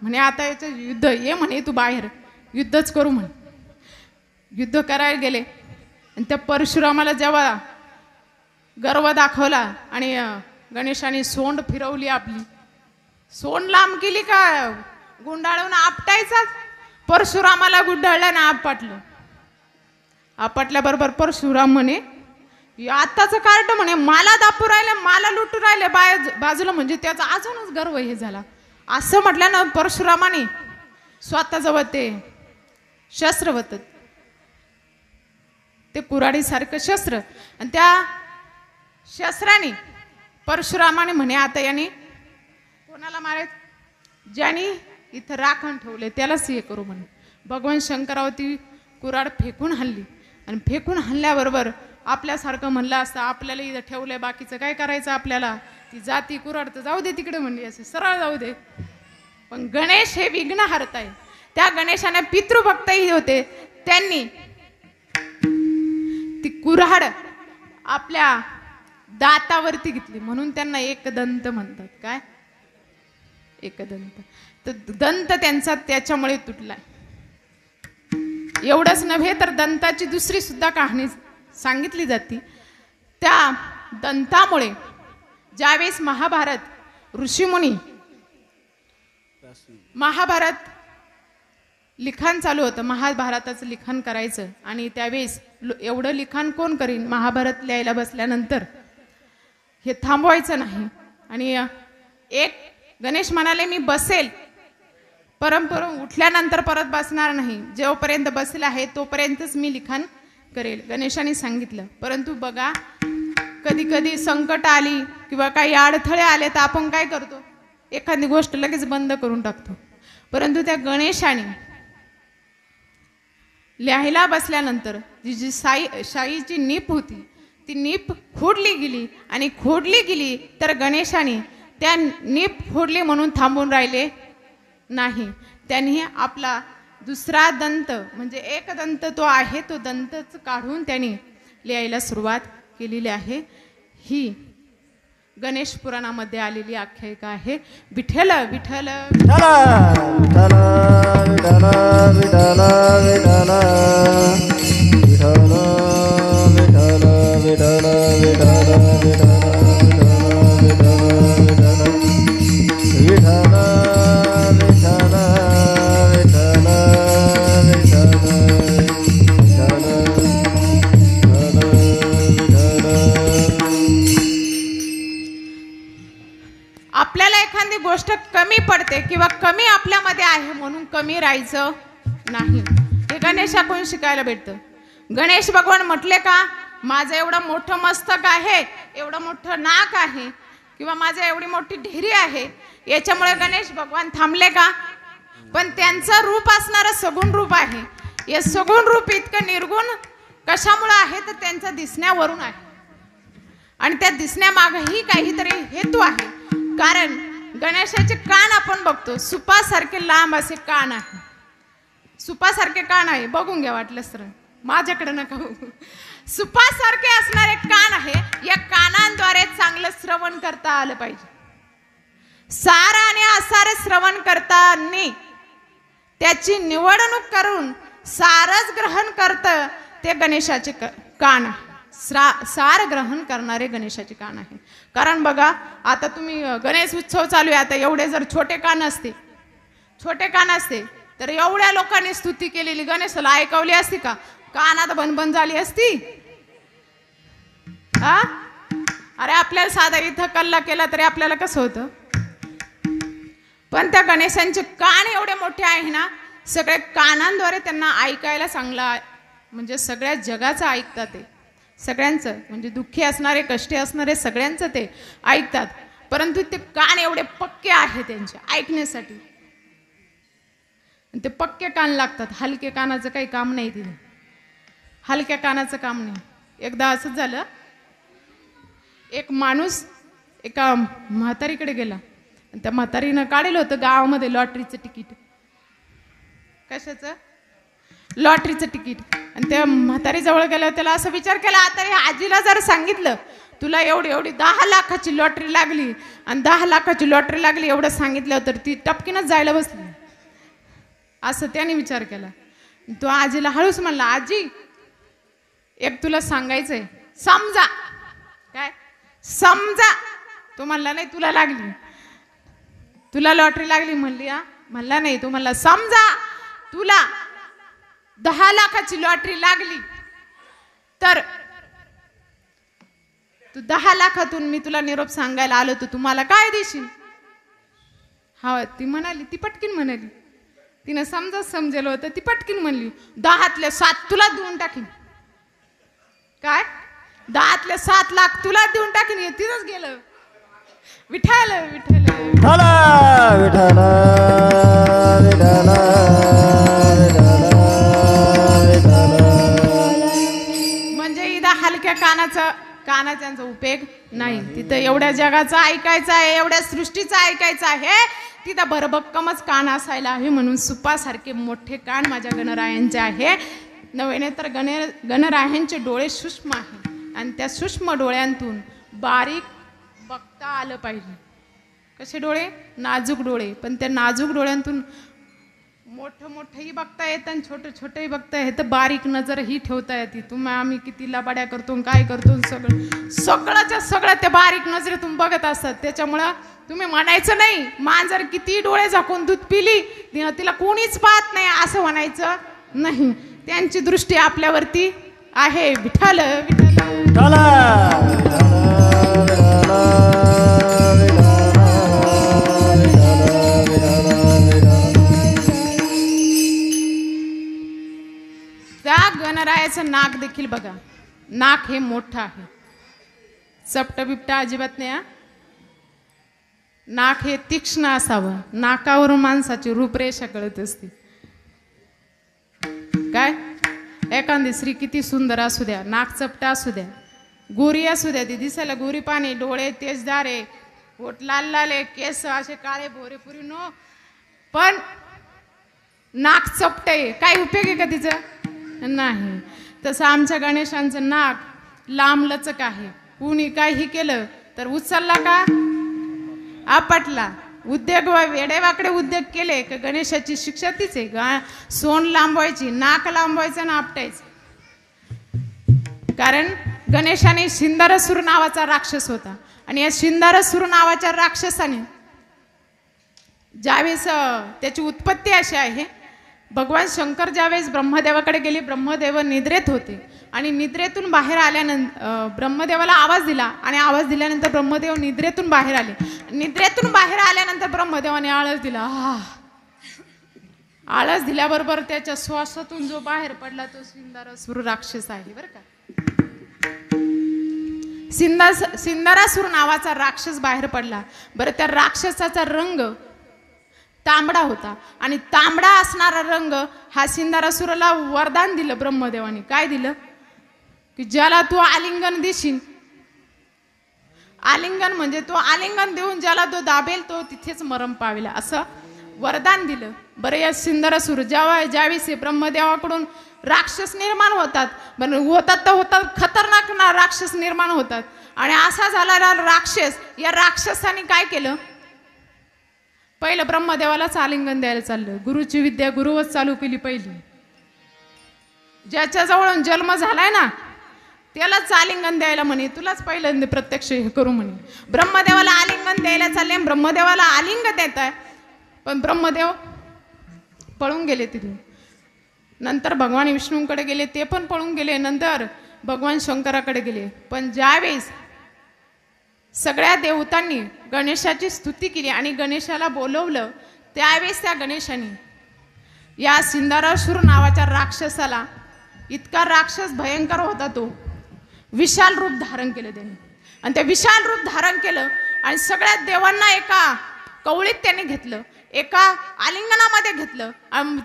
म्हणे आता याचं युद्ध ये म्हणे तू बाहेर युद्धच करू म्हणे. युद्ध करायला गेले आणि त्या परशुरामाला जेव्हा गर्व दाखवला आणि गणेशाने सोंड फिरवली आपली, सोंड लांब केली का गुंडाळून आपटायचा. परशुरामाला गुंडाळला ना आपटलं. आपटल्याबरोबर परशुराम म्हणे आत्ताचं कार्ट म्हणे मला दापू राहिले, मला लुटू राहिले बाजूला, म्हणजे त्याचा अजूनच गर्व हे झाला. असं म्हटल्यानं परशुरामाने स्वतःजवळ ते शस्त्र होतं, ते कुऱ्हाडीसारखं शस्त्र, आणि त्या शस्त्राने परशुरामाने म्हणे आता याने कोणाला मारायचं, ज्याने इथं राखण ठेवले त्यालाच हे करू म्हणे. भगवान शंकरावती कुऱ्हाड फेकून हल्ली आणि फेकून हल्ल्याबरोबर आपल्यासारखं म्हणलं असतं आपल्याला इथं ठेवलंय बाकीचं काय करायचं आपल्याला, ती जाती कुऱ्हाड तर जाऊ दे तिकडे म्हणली असे सरळ जाऊ दे. पण गणेश हे विघ्न हरताय. त्या गणेशाने पितृभक्तही होते, त्यांनी ती कुऱ्हाड आपल्या दातावरती घेतली म्हणून त्यांना एकदंत म्हणतात. काय एकदंत, तर दंत त्यांचा त्याच्यामुळे तुटलाय. एवढंच नव्हे तर दंताची दुसरी सुद्धा कहाणी सांगितली जाते. त्या दंतामुळे ज्यावेळेस महाभारत ऋषीमुनी महाभारत लिखाण चालू होतं, महाभारताचं लिखाण करायचं, आणि त्यावेळेस एवढं लिखाण कोण करीन, महाभारत लिहायला बसल्यानंतर हे थांबवायचं नाही. आणि एक गणेश म्हणाले मी बसेल, परंपरा उठल्यानंतर परत बसणार नाही, जोपर्यंत बसले आहे तोपर्यंतच मी लिखाण करेल, गणेशाने सांगितलं. परंतु बघा कधी कधी संकट आली किंवा काही अडथळे आले तर आपण काय करतो, एखादी गोष्ट लगेच बंद करून टाकतो. परंतु त्या गणेशाने लिहायला बसल्यानंतर जी शाईची नीप होती ती नीप खोडली गेली, आणि खोडली गेली तर गणेशाने त्या नीप फोडली म्हणून थांबून राहिले नाही. त्यांनी आपला दुसरा दंत म्हणजे एक दंत तो आहे तो दंतच काढून त्यांनी लिहायला सुरुवात केलेली आहे. ही गणेश पुराणामध्ये आलेली आख्यायिका आहे. विठ्ठल विठ्ठल विठ्ठल विठ्ठल विठ्ठल विठ्ठल विठ्ठल विठ्ठल विठ्ठल विठ्ठल आपल्याला एखादी गोष्ट कमी पडते किंवा कमी आपल्यामध्ये आहे म्हणून कमी राहायचं नाही. हे गणेशाकडून शिकायला भेटतं. गणेश भगवान म्हटले का माझं एवढं मोठं मस्तक आहे, एवढं मोठं नाक आहे, किंवा माझं एवढी मोठी ढेरी आहे, याच्यामुळे गणेश भगवान थांबले का? पण त्यांचं रूप असणारं सगुण रूप आहे. हे सगुण रूप इतकं निर्गुण कशामुळे आहे तर त्यांचा दिसण्यावरून आहे, आणि त्या दिसण्यामागही काहीतरी हेतू आहे. कारण गणेशाचे कान आपण बघतो, सुपासारखे लांब असे कान आहे, सुपासारखे कान आहे, बघून घ्या वाटलंच तर, माझ्याकडे नका बघू. सुपासारखे असणारे कान आहे. या कानांद्वारे चांगलं श्रवण करता आलं पाहिजे. सार आणि असार श्रवण करताना त्याची निवडणूक करून सारच ग्रहण करतं ते गणेशाचे कान आहे. सार ग्रहण करणारे गणेशाचे कान आहे. कारण बघा आता तुम्ही गणेश उत्सव चालू आहे, आता एवढे जर छोटे कान असते तर एवढ्या लोकांनी स्तुती केलेली गणेशाला ऐकवली असती का? कानात बनबन झाली असती. अरे आपल्याला साधा इथं कल्ला केला तरी आपल्याला कसं होतं. पण त्या गणेशांचे कान एवढे मोठे आहे ना, सगळ्या कानांद्वारे त्यांना ऐकायला चांगला, म्हणजे सगळ्या जगाचं ऐकतात ते, सगळ्यांचं, म्हणजे दुःखी असणारे कष्टी असणारे सगळ्यांचं ते ऐकतात. परंतु ते कान एवढे पक्के आहे त्यांचे ऐकण्यासाठी, ते पक्के कान लागतात. हलके कानाचं काही काम नाही तिथे, हलक्या कानाचं काम नाही. एकदा असंच झालं, एक माणूस एका म्हातारीकडे गेला, त्या म्हातारीनं काढलं होतं गावामध्ये लॉटरीचं तिकीट. कशाचं? लॉटरीचं तिकीट. आणि त्या म्हातारी जवळ गेल्यावर त्याला असं विचार केला, आता रे आजीला जर सांगितलं तुला एवढी 10 लाखाची लॉटरी लागली आणि 10 लाखाची लॉटरी लागली एवढं सांगितलं तर ती टपकीनच जायला बसली. असं त्याने विचार केला. तो आजीला हळूच म्हणला, आजी एक तुला सांगायचंय, समजा. काय समजा? तो म्हणला नाही तुला लागली, तुला लॉटरी लागली. म्हणली हा. म्हणला नाही. तो म्हणला समजा तुला 10 लाखाची लॉटरी लागली तर तू 10 लाखातून मी तुला निरोप सांगायला आलो तर तुम्हाला काय देशील? हा. ती म्हणाली, ती पटकीन म्हणाली, तिनं समजेल होतं. ती पटकीन म्हणली 10तले 7 तुला देऊन टाकीन. काय 10तले 7 लाख तुला देऊन टाकीन. हे तिथंच गेलं. विठ्ठल विठ्ठल विठ्ठल विठ्ठल विठ्ठल विठ्ठल. म्हणजे इथं हलक्या कानाचा उपयोग नाही. तिथं एवढ्या जगाचं ऐकायचं आहे, एवढ्या सृष्टीचं ऐकायचं आहे, तिथं भरभक्कमच कान असायला आहे. म्हणून सुपासारखे मोठे कान माझ्या गणरायांचे आहे. नव्हे तर गणरायांचे डोळे सूक्ष्म आहे आणि त्या सूक्ष्म डोळ्यांतून बारीक बघता आलं पाहिजे. कसे डोळे? नाजूक डोळे. पण त्या नाजूक डोळ्यांतून मोठं मोठंही बघता येतं आणि छोटं छोटंही बघता येतं. बारीक नजर ही ठेवता येते. आम्ही किती लबाड्या करतो, काय करतो, सगळंच्या सगळं त्या बारीक नजरेतून बघत असतात. त्याच्यामुळं तुम्ही म्हणायचं नाही मांजर किती डोळे झाकून दूध पिली तिला कोणीच पाहत नाही असं म्हणायचं नाही. त्यांची दृष्टी आपल्यावरती आहे. विठ्ठल विठ्ठल. त्या गणरायाचं नाक देखील बघा. नाक हे मोठं आहे. चपट बिपटा अजिबात नाही. नाक हे तीक्ष्ण असावं. नाकावरून माणसाची रूपरेषा कळत असते. काय एखादी स्त्री किती सुंदर असू द्या, नाक चपटा असू द्या, गोरी असू द्या, ती दिसायला गोरी पाणी, डोळे तेजदार आहे, ओठ लाल लाल आहे, केस असे काळे भोरे पुरी नो, पण नाक चपट आहे. काय उपयोग आहे का तिचं? नाही. तसं आमच्या गणेशांचं नाक लांब लचक आहे. कुणी काही केलं तर उचलला का आपटला. उद्योग वेडेवाकडे उद्योग केले का गणेशाची शिक्षा तीच आहे. सोंड लांबवायची, नाक लांबवायचं ना आपटायचं. कारण गणेशाने शिंदारसूर नावाचा राक्षस होता आणि या शिंदारसूर नावाच्या राक्षसाने ज्यावेळेस त्याची उत्पत्ती अशी आहे, भगवान शंकर ज्यावेळेस ब्रह्मदेवाकडे गेले, ब्रह्मदेव निद्रेत होते आणि निद्रेतून बाहेर आल्यानंतर ब्रह्मदेवाला आवाज दिला आणि आवाज दिल्यानंतर ब्रह्मदेव निद्रेतून बाहेर आले. निद्रेतून बाहेर आल्यानंतर ब्रह्मदेवाने आळस दिला. आळस दिल्याबरोबर त्याच्या श्वासातून जो बाहेर पडला तो सिंदारासूर राक्षस आहे बरं का. सिंदारासूर नावाचा राक्षस बाहेर पडला. बरं, त्या राक्षसाचा रंग तांबडा होता आणि तांबडा असणारा रंग हा सिंदारासूरला वरदान दिलं ब्रह्मदेवाने. काय दिलं? की ज्याला तू आलिंगन देशील, आलिंगन म्हणजे तो आलिंगन देऊन ज्याला तो दाबेल तो तिथेच मरण पावेल असं वरदान दिलं. बरं, या सिंदारासूर ज्यावेळेस ब्रह्मदेवाकडून राक्षस निर्माण होतात, तर होतात खतरनाक राक्षस निर्माण होतात. आणि असा झालेला राक्षस, या राक्षसाने काय केलं? पहिलं ब्रह्मदेवालाच आलिंगन द्यायला चाललं. गुरुची विद्या गुरुवच चालू केली पहिली. ज्याच्याजवळ जन्म झालाय ना त्यालाच आलिंगन द्यायला म्हणे, तुलाच पहिल्यांदा प्रत्यक्ष हे करू म्हणे. ब्रह्मदेवाला आलिंगन द्यायला चालले, ब्रह्मदेवाला आलिंगन देत आहे, पण ब्रह्मदेव पळून गेले तिथून. नंतर भगवान विष्णूंकडे गेले, ते पण पळून गेले. नंतर भगवान शंकराकडे गेले. पण ज्यावेळेस सगळ्या देवतांनी गणेशाची स्तुती केली आणि गणेशाला बोलवलं, त्यावेळेस त्या गणेशाने या सिंदारासूर नावाच्या राक्षसाला, इतका राक्षस भयंकर होता तो, विशाल रूप धारण केलं त्याने. आणि ते विशाल रूप धारण केलं आणि सगळ्या देवांना एका कवळीत त्याने घेतलं, एका आलिंगनामध्ये घेतलं.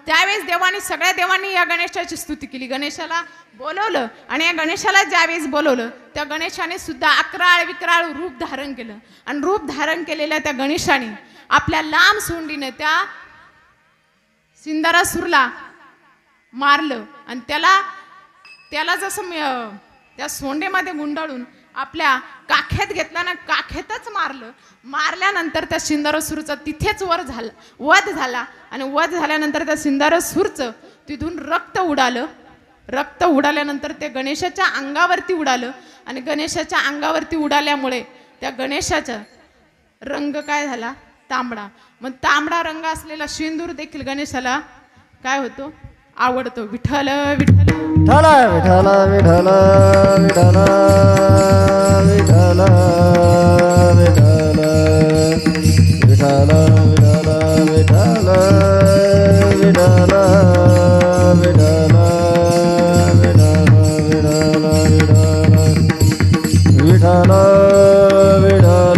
त्यावेळेस सगळ्या देवांनी या गणेशाची स्तुती केली, गणेशाला बोलवलं. आणि या गणेशाला ज्यावेळेस बोलवलं त्या गणेशाने सुद्धा अकराळ विक्राळ रूप धारण केलं. आणि रूप धारण केलेल्या त्या गणेशाने आपल्या लांब सोंडीने त्या सिंदारासूरला मारलं आणि त्याला जसं त्या सोंडेमध्ये गुंडाळून आपल्या काखेत घेतलं ना, काखेतच मारलं. मारल्यानंतर त्या सिंदरासूरचा तिथेच वध झाला आणि वध झाल्यानंतर त्या सिंदरासूरचं तिथून रक्त उडालं. रक्त उडाल्यानंतर ते गणेशाच्या अंगावरती उडालं आणि गणेशाच्या अंगावरती उडाल्यामुळे त्या गणेशाचा रंग काय झाला? तांबडा. मग तांबडा रंग असलेला सिंदूर देखील गणेशाला काय होतो? आवडतो. विठ्ठल विठ्ठल विठ्ठल विठ्ठल विठ्ठल विठ्ठल विठ्ठल विठ्ठल विठ्ठल विठ्ठल विठ्ठल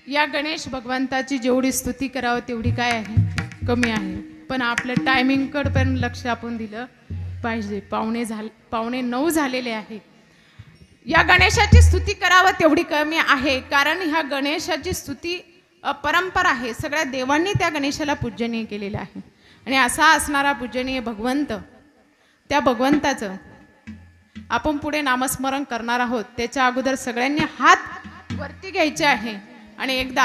या गणेश भगवंताची जेवढी स्तुती करावं तेवढी काय आहे? कमी आहे. पण आपलं टायमिंगकडे पण लक्ष आपण दिलं पाहिजे. 8:45 झालेले आहे. या गणेशाची स्तुती करावं तेवढी कमी आहे, कारण ह्या गणेशाची स्तुती परंपरा आहे. सगळ्या देवांनी त्या गणेशाला पूजनीय केलेलं आहे आणि असा असणारा पूजनीय भगवंत, त्या भगवंताचं आपण पुढे नामस्मरण करणार आहोत. त्याच्या अगोदर सगळ्यांनी हात वरती घ्यायचे आहे आणि एकदा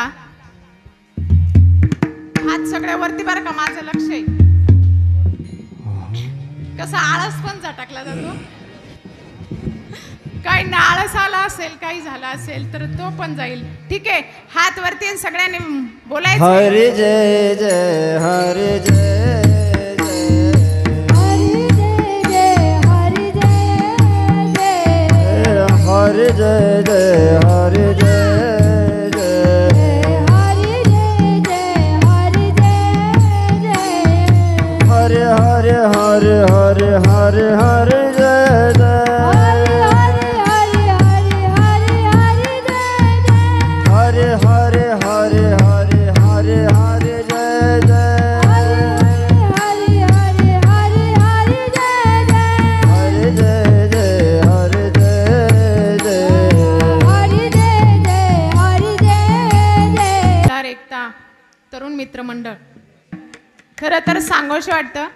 हात सगळ्या वरती बरं का. माझं लक्ष आहे. कसा आळस पण झटकला जातो. काही आळस आला असेल, काही झाला असेल तर तो पण जाईल. ठीक आहे, हात वरती सगळ्यांनी बोलायचं. हरी जय जय हरी जय हरी जय जय हरी जय जय हरी जय जय हरी जय हरी जय जय हरी जय जय हरे हरे हरे हरे हरे हरे जय जय हरे हरे हरे हरे हरे हरे जय जय हरे जय जय हरे जय जय एकता तरुण मित्रमंडळ, खरं तर सांगोशी वाटतं,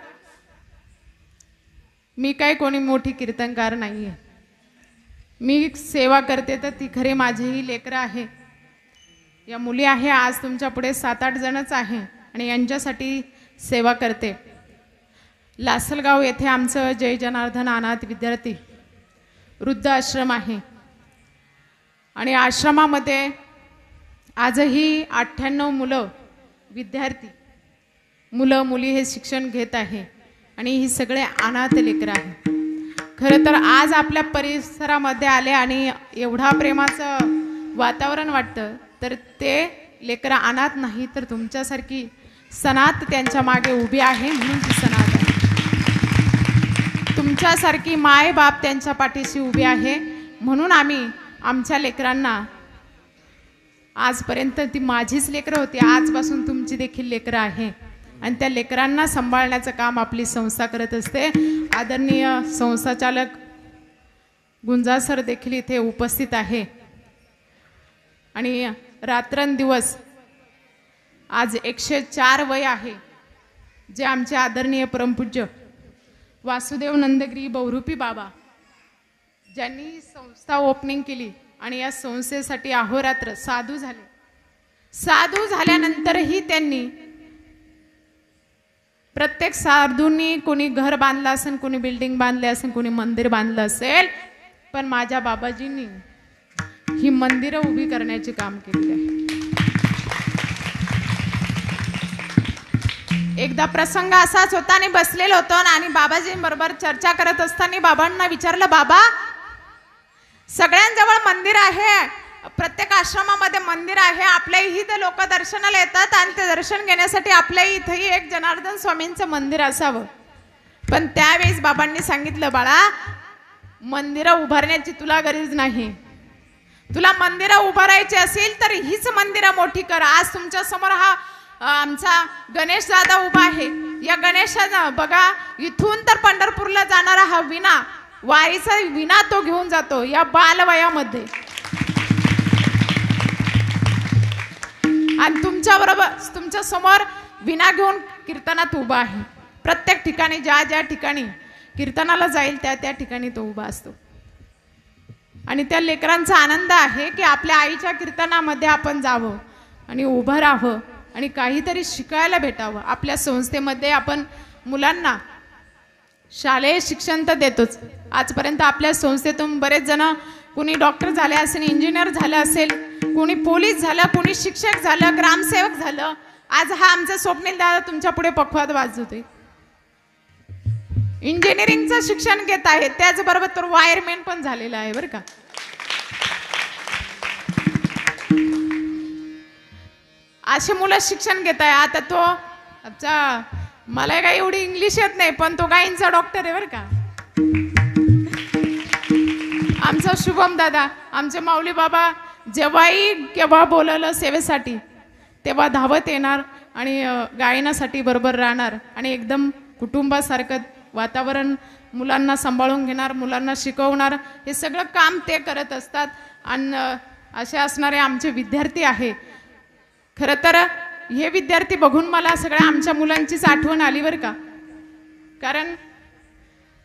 मी काय कोणी मोठी कीर्तनकार नाहीये. मी सेवा करते तर ती खरे माझीही लेकरं आहे. या मुली आहे, आज तुमच्या पुढे 7-8 जणच आहे आणि यांच्यासाठी सेवा करते. लासलगाव येथे आमचं जय जनार्दन अनाथ विद्यार्थी वृद्ध आश्रम आहे आणि आश्रमामध्ये आजही 98 मुलं विद्यार्थी मुलं मुली हे शिक्षण घेत आहे आणि ही सगळे अनाथ लेकरं आहे. खरं तर आज आपल्या परिसरामध्ये आले आणि एवढा प्रेमाचं वातावरण वाटतं, तर ते लेकरं अनाथ नाही तर तुमच्यासारखी सनात त्यांच्या मागे उभी आहे म्हणून ती सनात आहे. तुमच्यासारखी माय बाप त्यांच्या पाठीशी उभी आहे म्हणून आम्ही आमच्या लेकरांना, आजपर्यंत ती माझीच लेकरं होती, आजपासून तुमची देखील लेकरं आहे आणि त्या लेकरांना सांभाळण्याचं काम आपली संस्था करत असते. आदरणीय संस्थाचालक गुंजा सर देखील इथे उपस्थित आहे आणि रात्रंदिवस आज 104 वय आहे, जे आमचे आदरणीय परमपूज्य वासुदेव नंदगिरी बहुरूपी बाबा ज्यांनी संस्था ओपनिंग केली आणि या संस्थेसाठी अहोरात्र साधू झाले. साधू झाल्यानंतरही त्यांनी प्रत्येक साधूंनी कोणी घर बांधलं असेल, कोणी बिल्डिंग बांधले असेल, कोणी मंदिर बांधलं असेल, पण माझ्या बाबाजींनी ही मंदिरं उभी करण्याचे काम केलेले आहे. एकदा प्रसंग असाच होता आणि बसलेलो होतो आणि बाबाजींबरोबर चर्चा करत असताना बाबांना विचारलं, बाबा सगळ्यांजवळ मंदिर आहे, प्रत्येक आश्रमामध्ये मंदिर आहे, आपल्या इथे लोक दर्शनाला येतात आणि ते दर्शन घेण्यासाठी आपल्या इथेही एक जनार्दन स्वामींचं मंदिर असावं. पण त्यावेळेस बाबांनी सांगितलं, बाळा मंदिरं उभारण्याची तुला गरज नाही. तुला मंदिरं उभारायची असेल तर हीच मंदिरं मोठी कर. आज तुमच्या समोर हा आमचा गणेश दादा उभा आहे. या गणेशाचा बघा, इथून तर पंढरपूरला जाणारा हा विना, वारीचा विना तो घेऊन जातो या बालवयामध्ये. आणि तुमच्या बरोबर तुमच्या समोर विणा घेऊन कीर्तनात उभा आहे. प्रत्येक ठिकाणी ज्या ज्या ठिकाणी कीर्तनाला जाईल त्या त्या ठिकाणी तो उभा असतो. आणि त्या लेकरांचा आनंद आहे की आपल्या आईच्या कीर्तनामध्ये आपण जावं आणि उभं राहावं आणि काहीतरी शिकायला भेटावं. आपल्या संस्थेमध्ये आपण मुलांना शालेय शिक्षण तर देतोच. आजपर्यंत आपल्या संस्थेतून बरेच जण, कुणी डॉक्टर झाले असेल, इंजिनियर झालं असेल, कुणी पोलीस झालं, कुणी शिक्षक झालं, ग्रामसेवक झालं. आज हा आमचा स्वप्नील दादा तुमच्या पुढे पखवाद वाजवतोय. इंजिनिअरिंगचं शिक्षण घेत आहे, त्याचबरोबर तो वायरमॅन पण झालेला आहे बरं का. असे मुलं शिक्षण घेत आहे. आता तो आमचा, मला काही एवढी इंग्लिश येत नाही, पण तो गायींचा डॉक्टर आहे बरं का. आमचा शुभम दादा, आमचे माऊली बाबा जेव्हाही केव्हा बोलवलं सेवेसाठी तेव्हा धावत येणार आणि गायनासाठी बरोबर राहणार आणि एकदम कुटुंबासारखं वातावरण, मुलांना सांभाळून घेणार, मुलांना शिकवणार, हे सगळं काम ते करत असतात. आणि असे असणारे आमचे विद्यार्थी आहे. खरं तर हे विद्यार्थी बघून मला सगळ्या आमच्या मुलांचीच आठवण आली बरं का. कारण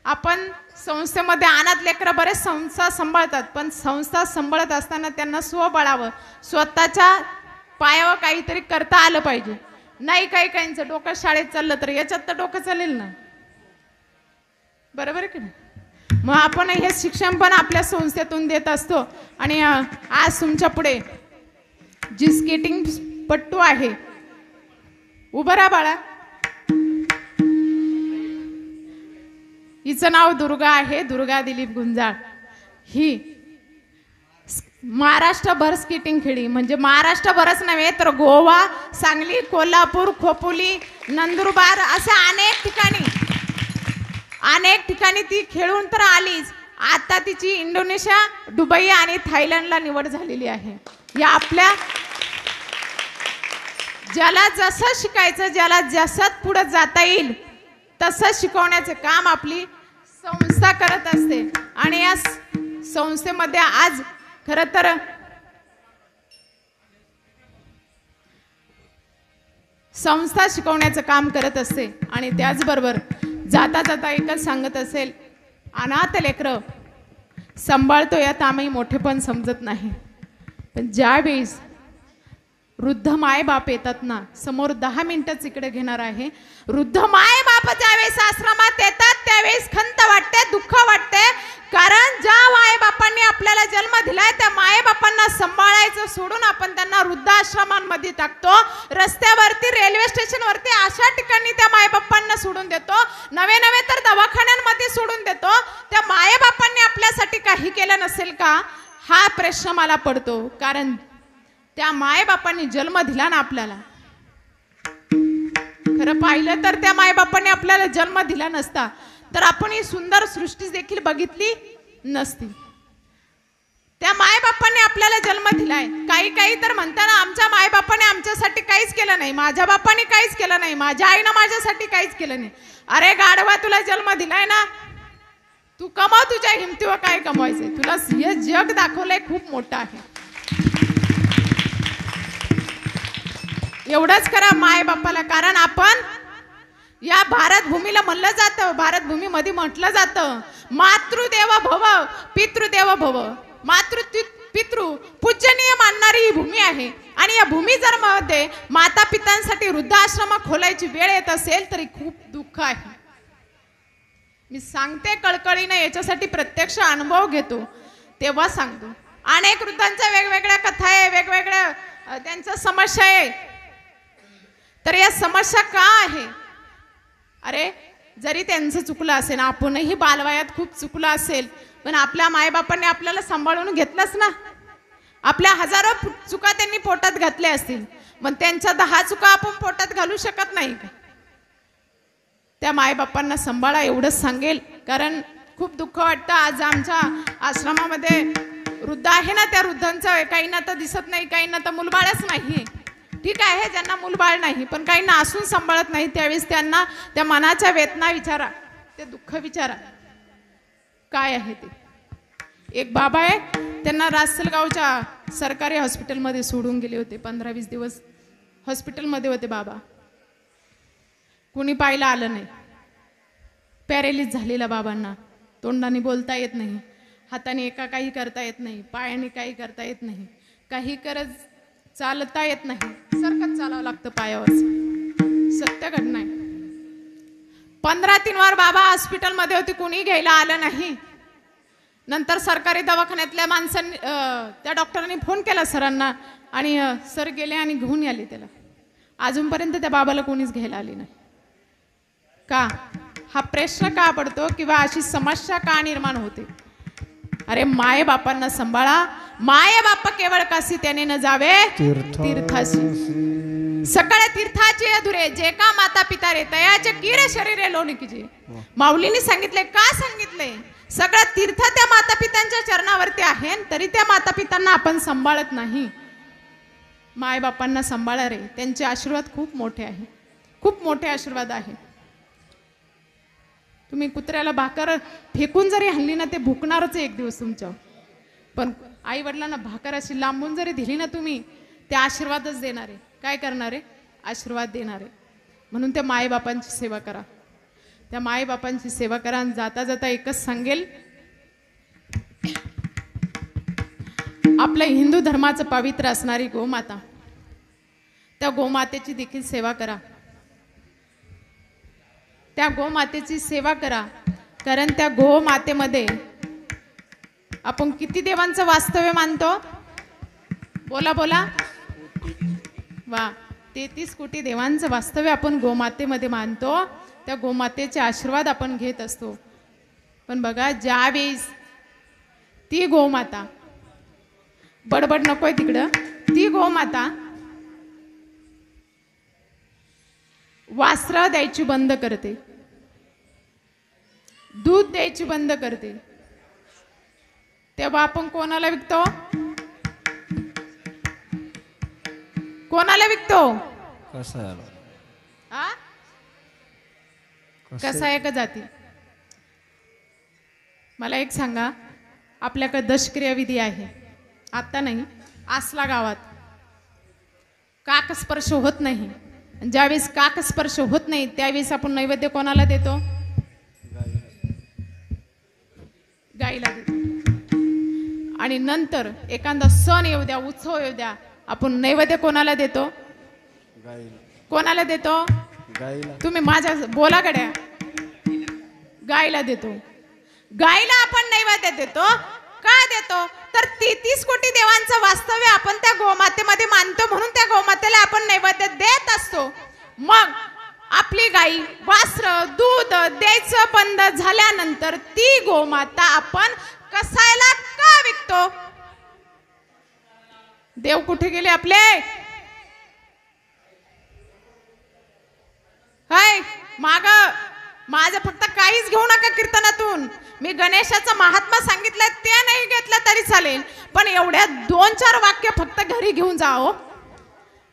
आपण संस्थेमध्ये अनाथ लेकरं बरेच संस्था सांभाळतात, पण संस्था सांभाळत असताना त्यांना स्वबळावर स्वतःच्या पायावर काहीतरी करता आलं पाहिजे. नाही काही काहींचं डोकं शाळेत चाललं तर याच्यात तर डोकं चालेल ना, बरोबर आहे की नाही. मग आपण हे शिक्षण पण आपल्या संस्थेतून देत असतो. आणि आज तुमच्या पुढे जी स्केटिंग पट्टू आहे, उभं राहा बाळा. हिचं नाव दुर्गा आहे, दुर्गा दिलीप गुंजाळ. ही महाराष्ट्रभर स्केटिंग खेळी, म्हणजे महाराष्ट्रभरच नव्हे तर गोवा, सांगली, कोल्हापूर, खोपोली, नंदुरबार अशा अनेक ठिकाणी ती खेळून तर आलीच. आता तिची इंडोनेशिया, दुबई आणि थायलंडला निवड झालेली आहे. या आपल्या ज्याला जसं शिकायचं, ज्याला जसं पुढे जाता येईल तसं शिकवण्याचे काम आपली संस्था करत असते. आणि या संस्थेमध्ये आज खरं तर संस्था शिकवण्याचं काम करत असते. आणि त्याचबरोबर जाता जाता एकच सांगत असेल, अनाथ लेकरं सांभाळतो यात आम्ही मोठेपण समजत नाही, पण ज्यावेळेस वृद्ध माय बाप येतात ना समोर, 10 मिनिटच इकडे घेणार आहे. वृद्ध माय बाप ज्यावेळेस आश्रमात येतात त्यावेळेस खंत वाटते, दुःख वाटते. कारण ज्या माय बापांनी आपल्याला जन्म दिलाय त्या माय बापांना सांभाळायचं सोडून आपण त्यांना वृद्धाश्रमांमध्ये टाकतो, रस्त्यावरती, रेल्वे स्टेशनवरती अशा ठिकाणी त्या माय बापांना सोडून देतो, नवे तर दवाखान्यांमध्ये सोडून देतो. त्या माय बापांनी आपल्यासाठी काही केलं नसेल का, हा प्रश्न मला पडतो. कारण त्या मायबापांनी जन्म दिला ना आपल्याला. खरं पाहिलं तर त्या मायबापांनी आपल्याला जन्म दिला नसता तर आपण ही सुंदर सृष्टी देखील बघितली नसती. त्या मायबापांनी आपल्याला जन्म दिलाय. काही तर म्हणताना आमच्या मायबापाने आमच्यासाठी काहीच केलं नाही, माझ्या बापाने काहीच केलं नाही, माझ्या आईनं माझ्यासाठी काहीच केलं नाही. अरे गाढवा, तुला जन्म दिलाय ना, तू कमाव, तुझ्या हिमतीवर काय कमवायचंय, तुला हे जग दाखवलंय खूप मोठं आहे. एवढंच करा माय बापाला. कारण आपण या भारत भूमीला म्हणलं जातं, भारत भूमीमध्ये म्हटलं जातं, मातृदेव भव पितृदेव भव. पितृ पूजनीय मानणारी ही भूमी आहे. आणि या भूमी जर मध्ये माता पितांसाठी वृद्धाश्रम खोलायची वेळ येत असेल तरी खूप दुःख आहे. मी सांगते कळकळीने, याच्यासाठी प्रत्यक्ष अनुभव घेतो तेव्हा सांगतो. अनेक वृद्धांच्या वेगवेगळ्या कथा आहे, वेगवेगळ्या त्यांच्या समस्या आहे. तर या समस्या का आहे? अरे जरी त्यांचं चुकलं असेल, आपणही बालवयात खूप चुकलं असेल, पण आपल्या मायबापांनी आपल्याला सांभाळून घेतलंच ना. आपल्या हजारो चुका त्यांनी पोटात घातल्या असतील, पण त्यांच्या 10 चुका आपण पोटात घालू शकत नाही का? त्या मायबापांना सांभाळा एवढंच सांगेल. कारण खूप दुःख वाटतं. आज आमच्या आश्रमामध्ये वृद्ध आहे ना, त्या वृद्धांचं काहींना तर दिसत नाही, काहींना तर मुलबाळच नाही. ठीक आहे, ज्यांना मुलबाळ नाही, पण काहींना असून सांभाळत नाही. त्यावेळेस त्यांना त्या मनाच्या वेदना विचारा, ते दुःख विचारा काय आहे ते. एक बाबा आहे, त्यांना रासलगावच्या सरकारी हॉस्पिटलमध्ये सोडून गेले होते. 15-20 दिवस हॉस्पिटलमध्ये होते बाबा. कुणी पाहायला आलं नाही. पॅरेलिस झालेल्या बाबांना तोंडाने बोलता येत नाही, हाताने एका काही करता येत नाही, पायाने काही करता येत नाही, काही करत चालता येत नाही, सरकत चालावं लागतं पायावर. सत्य घटना आहे. 15 दिवसांवर बाबा हॉस्पिटलमध्ये होते, कुणी घ्यायला आलं नाही. नंतर सरकारी दवाखान्यातल्या माणसांनी त्या डॉक्टरांनी फोन केला सरांना आणि सर गेले आणि घेऊन आले त्याला. अजूनपर्यंत त्या बाबाला कोणीच घ्यायला आले नाही. का? हा प्रश्न का पडतो किंवा अशी समस्या का निर्माण होते? अरे माय बापांना सांभाळा. माय बाप केवळ काशी त्याने न जावे तीर्थाशी. सगळे तीर्थाचे अधुरे जे का माता पिता रे तयाचे किरे शरीरे लोणी कीजे. माऊलीने सांगितले. का सांगितले? सगळं तीर्थ त्या माता पित्यांच्या चरणावरती आहे, तरी त्या माता पितांना आपण सांभाळत नाही. माय बापांना सांभाळा रे. त्यांचे आशीर्वाद खूप मोठे आहे, खूप मोठे आशीर्वाद आहे. तुम्ही कुत्र्याला भाकर फेकून जरी हल्ली ना, ते भुकणारच एक दिवस तुमच्या. पण आई वडिलांना भाकर अशी लांबून जरी दिली ना तुम्ही, ते आशीर्वादच देणार आहे. काय करणार आहे? आशीर्वाद देणार आहे. म्हणून त्या मायबापांची सेवा करा. त्या मायबापांची सेवा करा. आणि जाता जाता एकच सांगेल, आपल्या हिंदू धर्माचं पवित्र असणारी गोमाता, त्या गोमातेची देखील सेवा करा. त्या गोमातेची सेवा करा. कारण त्या गोमातेमध्ये आपण किती देवांचं वास्तव्य मानतो? बोला बोला. वा, 33 कोटी देवांचं वास्तव्य आपण गोमातेमध्ये मानतो. त्या गोमातेचे आशीर्वाद आपण घेत असतो. पण बघा, ज्यावेळेस ती गोमाता, बडबड नकोय तिकडं, ती गोमाता वासरं द्यायची बंद करते, दूध द्यायची बंद करते, तेव्हा आपण कोणाला विकतो? कोणाला विकतो? कसाय का जाती? मला एक सांगा, आपल्याकडे दशक्रिया विधी आहे. आता नाही, आसला गावात काकस्पर्श होत नाही. ज्यावेळेस काकस्पर्श होत नाही त्यावेळेस आपण नैवेद्य कोणाला देतो? गाईला देतो. आणि नंतर एखादा सण येऊ द्या, उत्सव येऊ द्या, आपण नैवेद्य कोणाला देतो? कोणाला देतो? तुम्ही माझ्या बोला गड्या. गाईला देतो. गाईला आपण नैवेद्य देतो. का देतो? तर 33 कोटी देवांचं वास्तव्य आपण त्या गोमातेमध्ये मानतो, म्हणून त्या गोमातेला आपण नैवेद्य देत असतो. मग आपली गाई वासर दूध द्यायचं बंद झाल्यानंतर ती गोमाता आपण कसायला का विकतो? देव कुठे गेले आपले? हाय माग माझं फक्त काहीच घेऊ नका कीर्तनातून. मी गणेशाचं महात्मा सांगितलं ते नाही घेतलं तरी चालेल, पण एवढ्या 2-4 वाक्य फक्त घरी घेऊन जा. हो,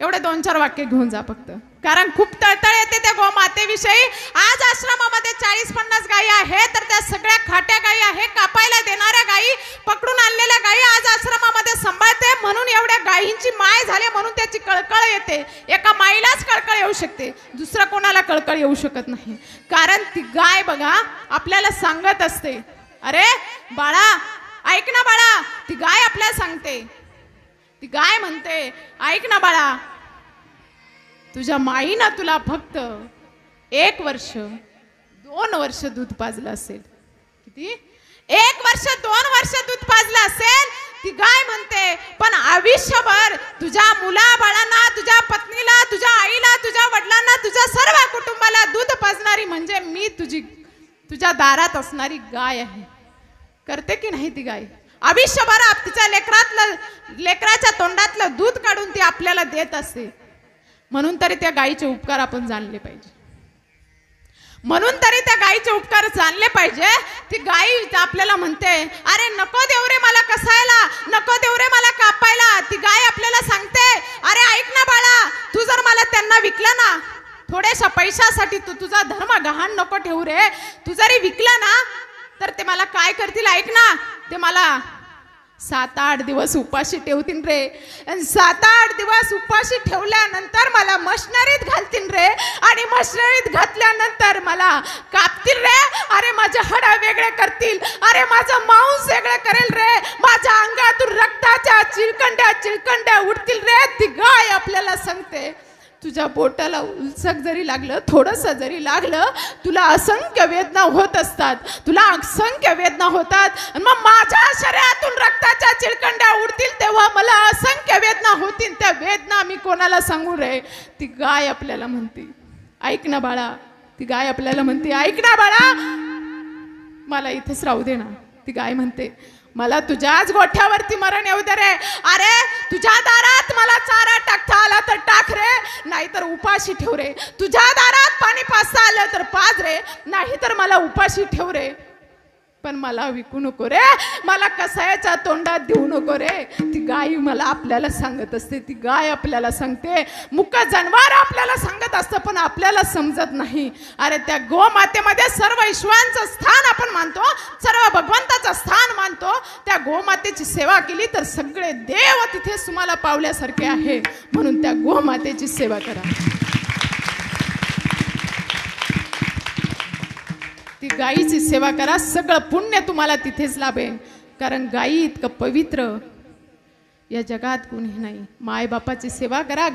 एवढे 2-4 वाक्य घेऊन जा फक्त. कारण खूप तळतळ येते त्या गोमातेविषयी. आज आश्रमामध्ये 40-50 गायी आहेत, तर त्या सगळ्या खाट्या गायी आहेत, कापायला देणाऱ्या गायी, पकडून आणलेल्या गायी आज आश्रमामध्ये सांभाळते. म्हणून एवढ्या गायींची माय झाली, म्हणून त्याची कळकळ येते. एका माईलाच कळकळ येऊ शकते, दुसरा कोणाला कळकळ येऊ शकत नाही. कारण ती गाय बघा आपल्याला सांगत असते, अरे बाळा ऐक ना बाळा. ती गाय आपल्याला सांगते, ती गाय म्हणते, ऐक ना बाळा, तुझ्या माईनं तुला फक्त 1 वर्ष 2 वर्ष दूध पाजलं असेल. किती? 1 वर्ष 2 वर्ष दूध पाजलं असेल. ती गाय म्हणते, पण आयुष्यभर तुझ्या मुला बाळांना, तुझ्या पत्नीला, तुझ्या आईला, तुझ्या वडिलांना, तुझ्या सर्व कुटुंबाला दूध पाजणारी म्हणजे मी तुझ्या दारात असणारी गाय आहे. करते की नाही ती गाय? आयुष्यभर तिच्या लेकराच्या तोंडातलं दूध काढून ती आपल्याला देत असते. म्हणून तरी त्या गायीचे उपकार आपण जाणले पाहिजे. म्हणून तरी त्या गायीचे उपकार जाणले पाहिजे. ती गाय आपल्याला म्हणते, अरे नको देऊ रे मला कसायला, नको देऊ रे मला कापायला. ती गाय आपल्याला सांगते, अरे ऐक ना बाळा, तू जर मला त्यांना विकलं ना, थोड्याशा पैशासाठी तू तुझा धर्म गहाण नको ठेवू रे. तू जरी विकलं ना तर ते मला काय करतील ऐक ना, ते मला 7-8 दिवस उपाशी ठेवतील रे. आणि 7-8 दिवस उपाशी ठेवल्यानंतर मला मशनरीत घालतील रे. आणि मशनरीत घातल्यानंतर मला कापतील रे. अरे माझे हाडं वेगळे करतील. अरे माझं मांस वेगळे करेल रे. माझ्या अंगातून रक्ताच्या चिलकंड्या उडतील रे. ती गाय आपल्याला सांगते, तुझ्या बोटाला उलसक जरी लागलं, थोडंसं जरी लागलं, तुला असंख्य वेदना होत असतात. तुला असंख्य वेदना होतात. आणि मग माझ्या शरीरातून रक्ताच्या चिलकंड्या उडतील तेव्हा मला असंख्य वेदना होतील. त्या वेदना मी कोणाला सांगू रे. ती गाय आपल्याला म्हणते, ऐक ना बाळा. ती गाय आपल्याला म्हणते, ऐक ना बाळा, मला इथेच राहू दे ना. ती गाय म्हणते, मला तुझ्याच गोठ्यावरती मरण येऊ दे रे. अरे तुझ्या दारात मला चारा टाकता आला तर टाक रे, नाहीतर उपाशी ठेव रे. तुझ्या दारात पाणी पाजता आलं तर पाज रे, नाहीतर मला उपाशी ठेव रे. पण मला विकू नको रे. मला कसायाच्या तोंडात देऊ नको रे. ती गाय मला आपल्याला सांगत असते. ती गाय आपल्याला सांगते. मुक जनावर आपल्याला सांगत असतं, पण आपल्याला समजत नाही. अरे त्या गोमातेमध्ये सर्व ईश्वरांचं स्थान आपण मानतो, सर्व भगवंताचं स्थान मानतो. त्या गोमातेची सेवा केली तर सगळे देव तिथे तुम्हाला पावल्यासारखे आहे. म्हणून त्या गोमातेची सेवा करा. ती गायीची सेवा करा, सगळं पुण्य तुम्हाला तिथेच लाभेल. कारण गायी इतकं पवित्र या जगात कोणी नाही. माय बापाची सेवा करा,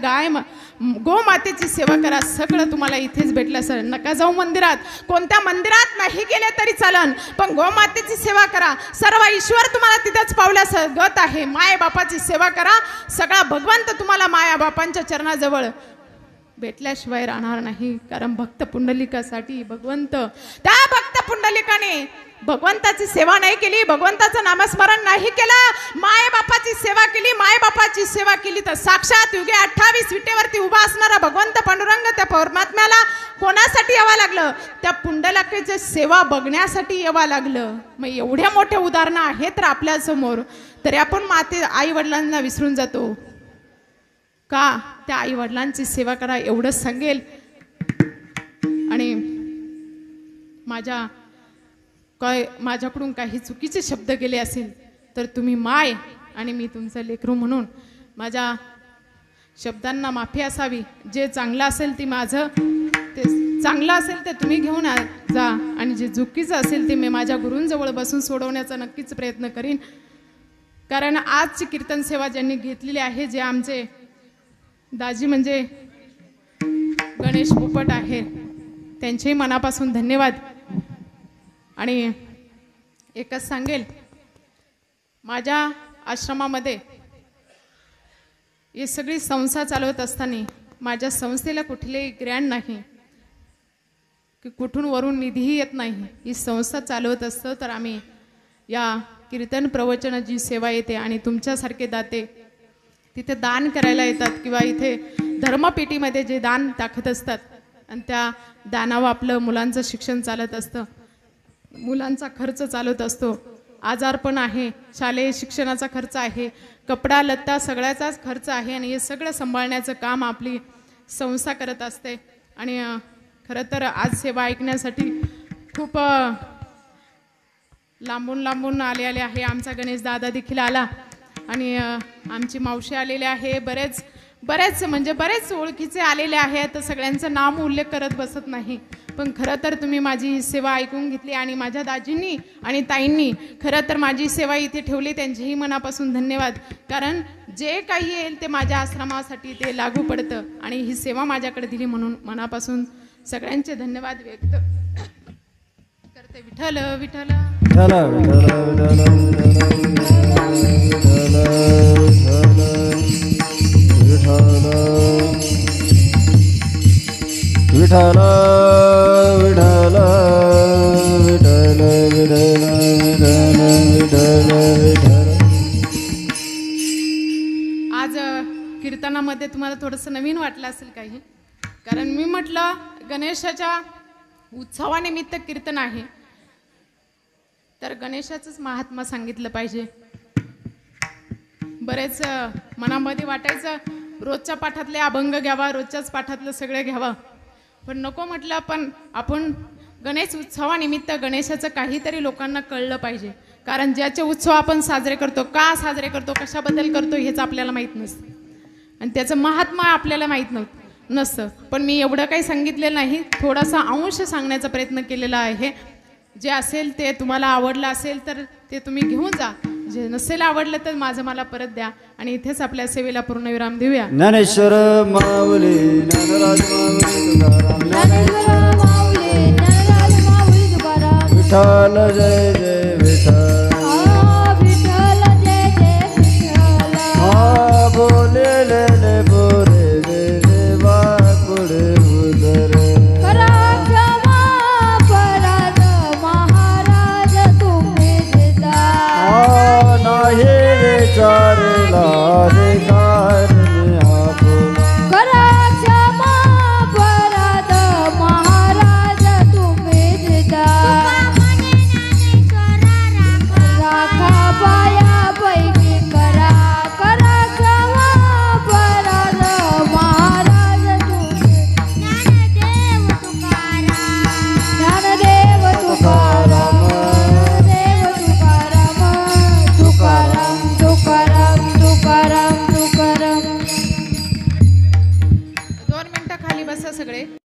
गोमातेची सेवा करा, सगळं तुम्हाला इथेच भेटलं. सर नका जाऊ मंदिरात. कोणत्या मंदिरात नाही गेले तरी चालन, पण गोमातेची सेवा करा. सर्व ईश्वर तुम्हाला तिथेच पावल्यासगत आहे. माय बापाची सेवा करा. सगळा भगवंत तुम्हाला माया बापांच्या चरणाजवळ भेटल्याशिवाय राहणार नाही. कारण भक्त पुंडलिकासाठी भगवंत, त्या भक्त पुंडलिकाने भगवंताची सेवा नाही केली, भगवंताचं नामस्मरण नाही केलं, माय बापाची सेवा केली. माय बापाची सेवा केली तर साक्षात युगे 28 विटेवरती उभा असणारा भगवंत पांडुरंग त्या परमात्म्याला कोणासाठी यावं लागलं? त्या पुंडलिकाची सेवा बघण्यासाठी यावं लागलं. मग एवढ्या मोठ्या उदाहरणं आहेत तर आपल्या समोर, तरी आपण आई वडिलांना विसरून जातो का? त्या आई वडिलांची सेवा करा एवढंच सांगेल. आणि माझ्याकडून काही चुकीचे शब्द गेले असेल तर तुम्ही माय आणि मी तुमचं लेकरू म्हणून माझ्या शब्दांना माफी असावी. जे चांगलं असेल ते माझं, ते चांगलं असेल ते तुम्ही घेऊन जा, आणि जे चुकीचं असेल ते मी माझ्या गुरूंजवळ बसून सोडवण्याचा नक्कीच प्रयत्न करीन. कारण आजची कीर्तन सेवा ज्यांनी घेतलेली आहे, जे आमचे दाजी म्हणजे गणेश पोपट आहे, त्यांचेही मनापासून धन्यवाद. आणि एकच सांगेल, माझ्या आश्रमामध्ये ही सगळी संस्था चालवत असताना माझ्या संस्थेला कुठलेही ग्रँड नाही, की कुठून वरून निधीही येत नाही. ही संस्था चालवत असतं तर आम्ही या कीर्तन प्रवचनाची सेवा येते आणि तुमच्यासारखे दाते तिथे दान करायला येतात, किंवा इथे धर्मपेटीमध्ये जे दान टाकत असतात आणि त्या दानावर आपलं मुलांचं शिक्षण चालत असतं, मुलांचा खर्च चालत असतो. आजारपण आहे, शालेय शिक्षणाचा खर्च आहे, कपडा लत्ता सगळ्याचाच खर्च आहे, आणि हे सगळं सांभाळण्याचं काम आपली संस्था करत असते. आणि खरं तर आज सेवा ऐकण्यासाठी खूप लांबून आले आहे. आमचा गणेश दादा देखील आला आणि आमची मावशी आलेले आहे. बरेच ओळखीचे आलेले आहेत. तर सगळ्यांचं नाम उल्लेख करत बसत नाही, पण खरं तर तुम्ही माझी सेवा ऐकून घेतली आणि माझ्या दाजींनी आणि ताईंनी खरं तर माझी सेवा इथे ठेवली. त्यांचेही मनापासून धन्यवाद. कारण जे काही येईल ते माझ्या आश्रमासाठी ते लागू पडतं आणि ही सेवा माझ्याकडे दिली म्हणून मनापासून सगळ्यांचे धन्यवाद व्यक्त करते. विठ्ठल विठ्ठल विठ्ठल विठ्ठल विठ्ठल विठ्ठल विठ्ठल. आज कीर्तनामध्ये तुम्हाला थोडंसं नवीन वाटलं असेल काही, कारण मी म्हटलं गणेशाच्या उत्सवानिमित्त कीर्तन आहे, तर गणेशाचंच महात्मा सांगितलं पाहिजे. बरेच मनामध्ये वाटायचं रोजच्या पाठातले अभंग घ्यावा, रोजच्याच पाठातलं सगळं घ्यावं, पण नको म्हटलं. पण आपण गणेश उत्सवानिमित्त गणेशाचं काहीतरी लोकांना कळलं पाहिजे. कारण ज्याचे उत्सव आपण साजरे करतो, का साजरे करतो, कशाबद्दल करतो हेच आपल्याला माहीत नसतं आणि त्याचं महात्मा आपल्याला माहीत नसतं. पण मी एवढं काही सांगितलेलं नाही, थोडासा अंश सांगण्याचा प्रयत्न केलेला आहे. जे असेल ते तुम्हाला आवडलं असेल तर ते तुम्ही घेऊन जा, जे नसेल आवडलं तर माझं मला परत द्या आणि इथेच आपल्या सेवेला पूर्णविराम देऊया. ज्ञानेश्वर माऊली ज्ञानराज माऊली तुकाराम ज्ञानेश्वर माऊली ज्ञानराज माऊली तुकाराम. विठ्ठल जय जय विठ्ठल विठ्ठल जय जय विठ्ठल. बोलेले बोरे रे वाट पुढे उदरे. करा क्षमा पराध महाराज तुम्ही देता. नाही विचारला रे कारण आपुला. करा क्षमा पराध महाराज तुम्ही देता. राखा पायापैकी करा. करा क्षमा पराध महाराज तुम्ही. ज्ञानदेव तुकाराम देव तुकाराम तुकाराम तुकाराम तुकाराम तुकाराम. 2 मिनिटं खाली बसा सगळे.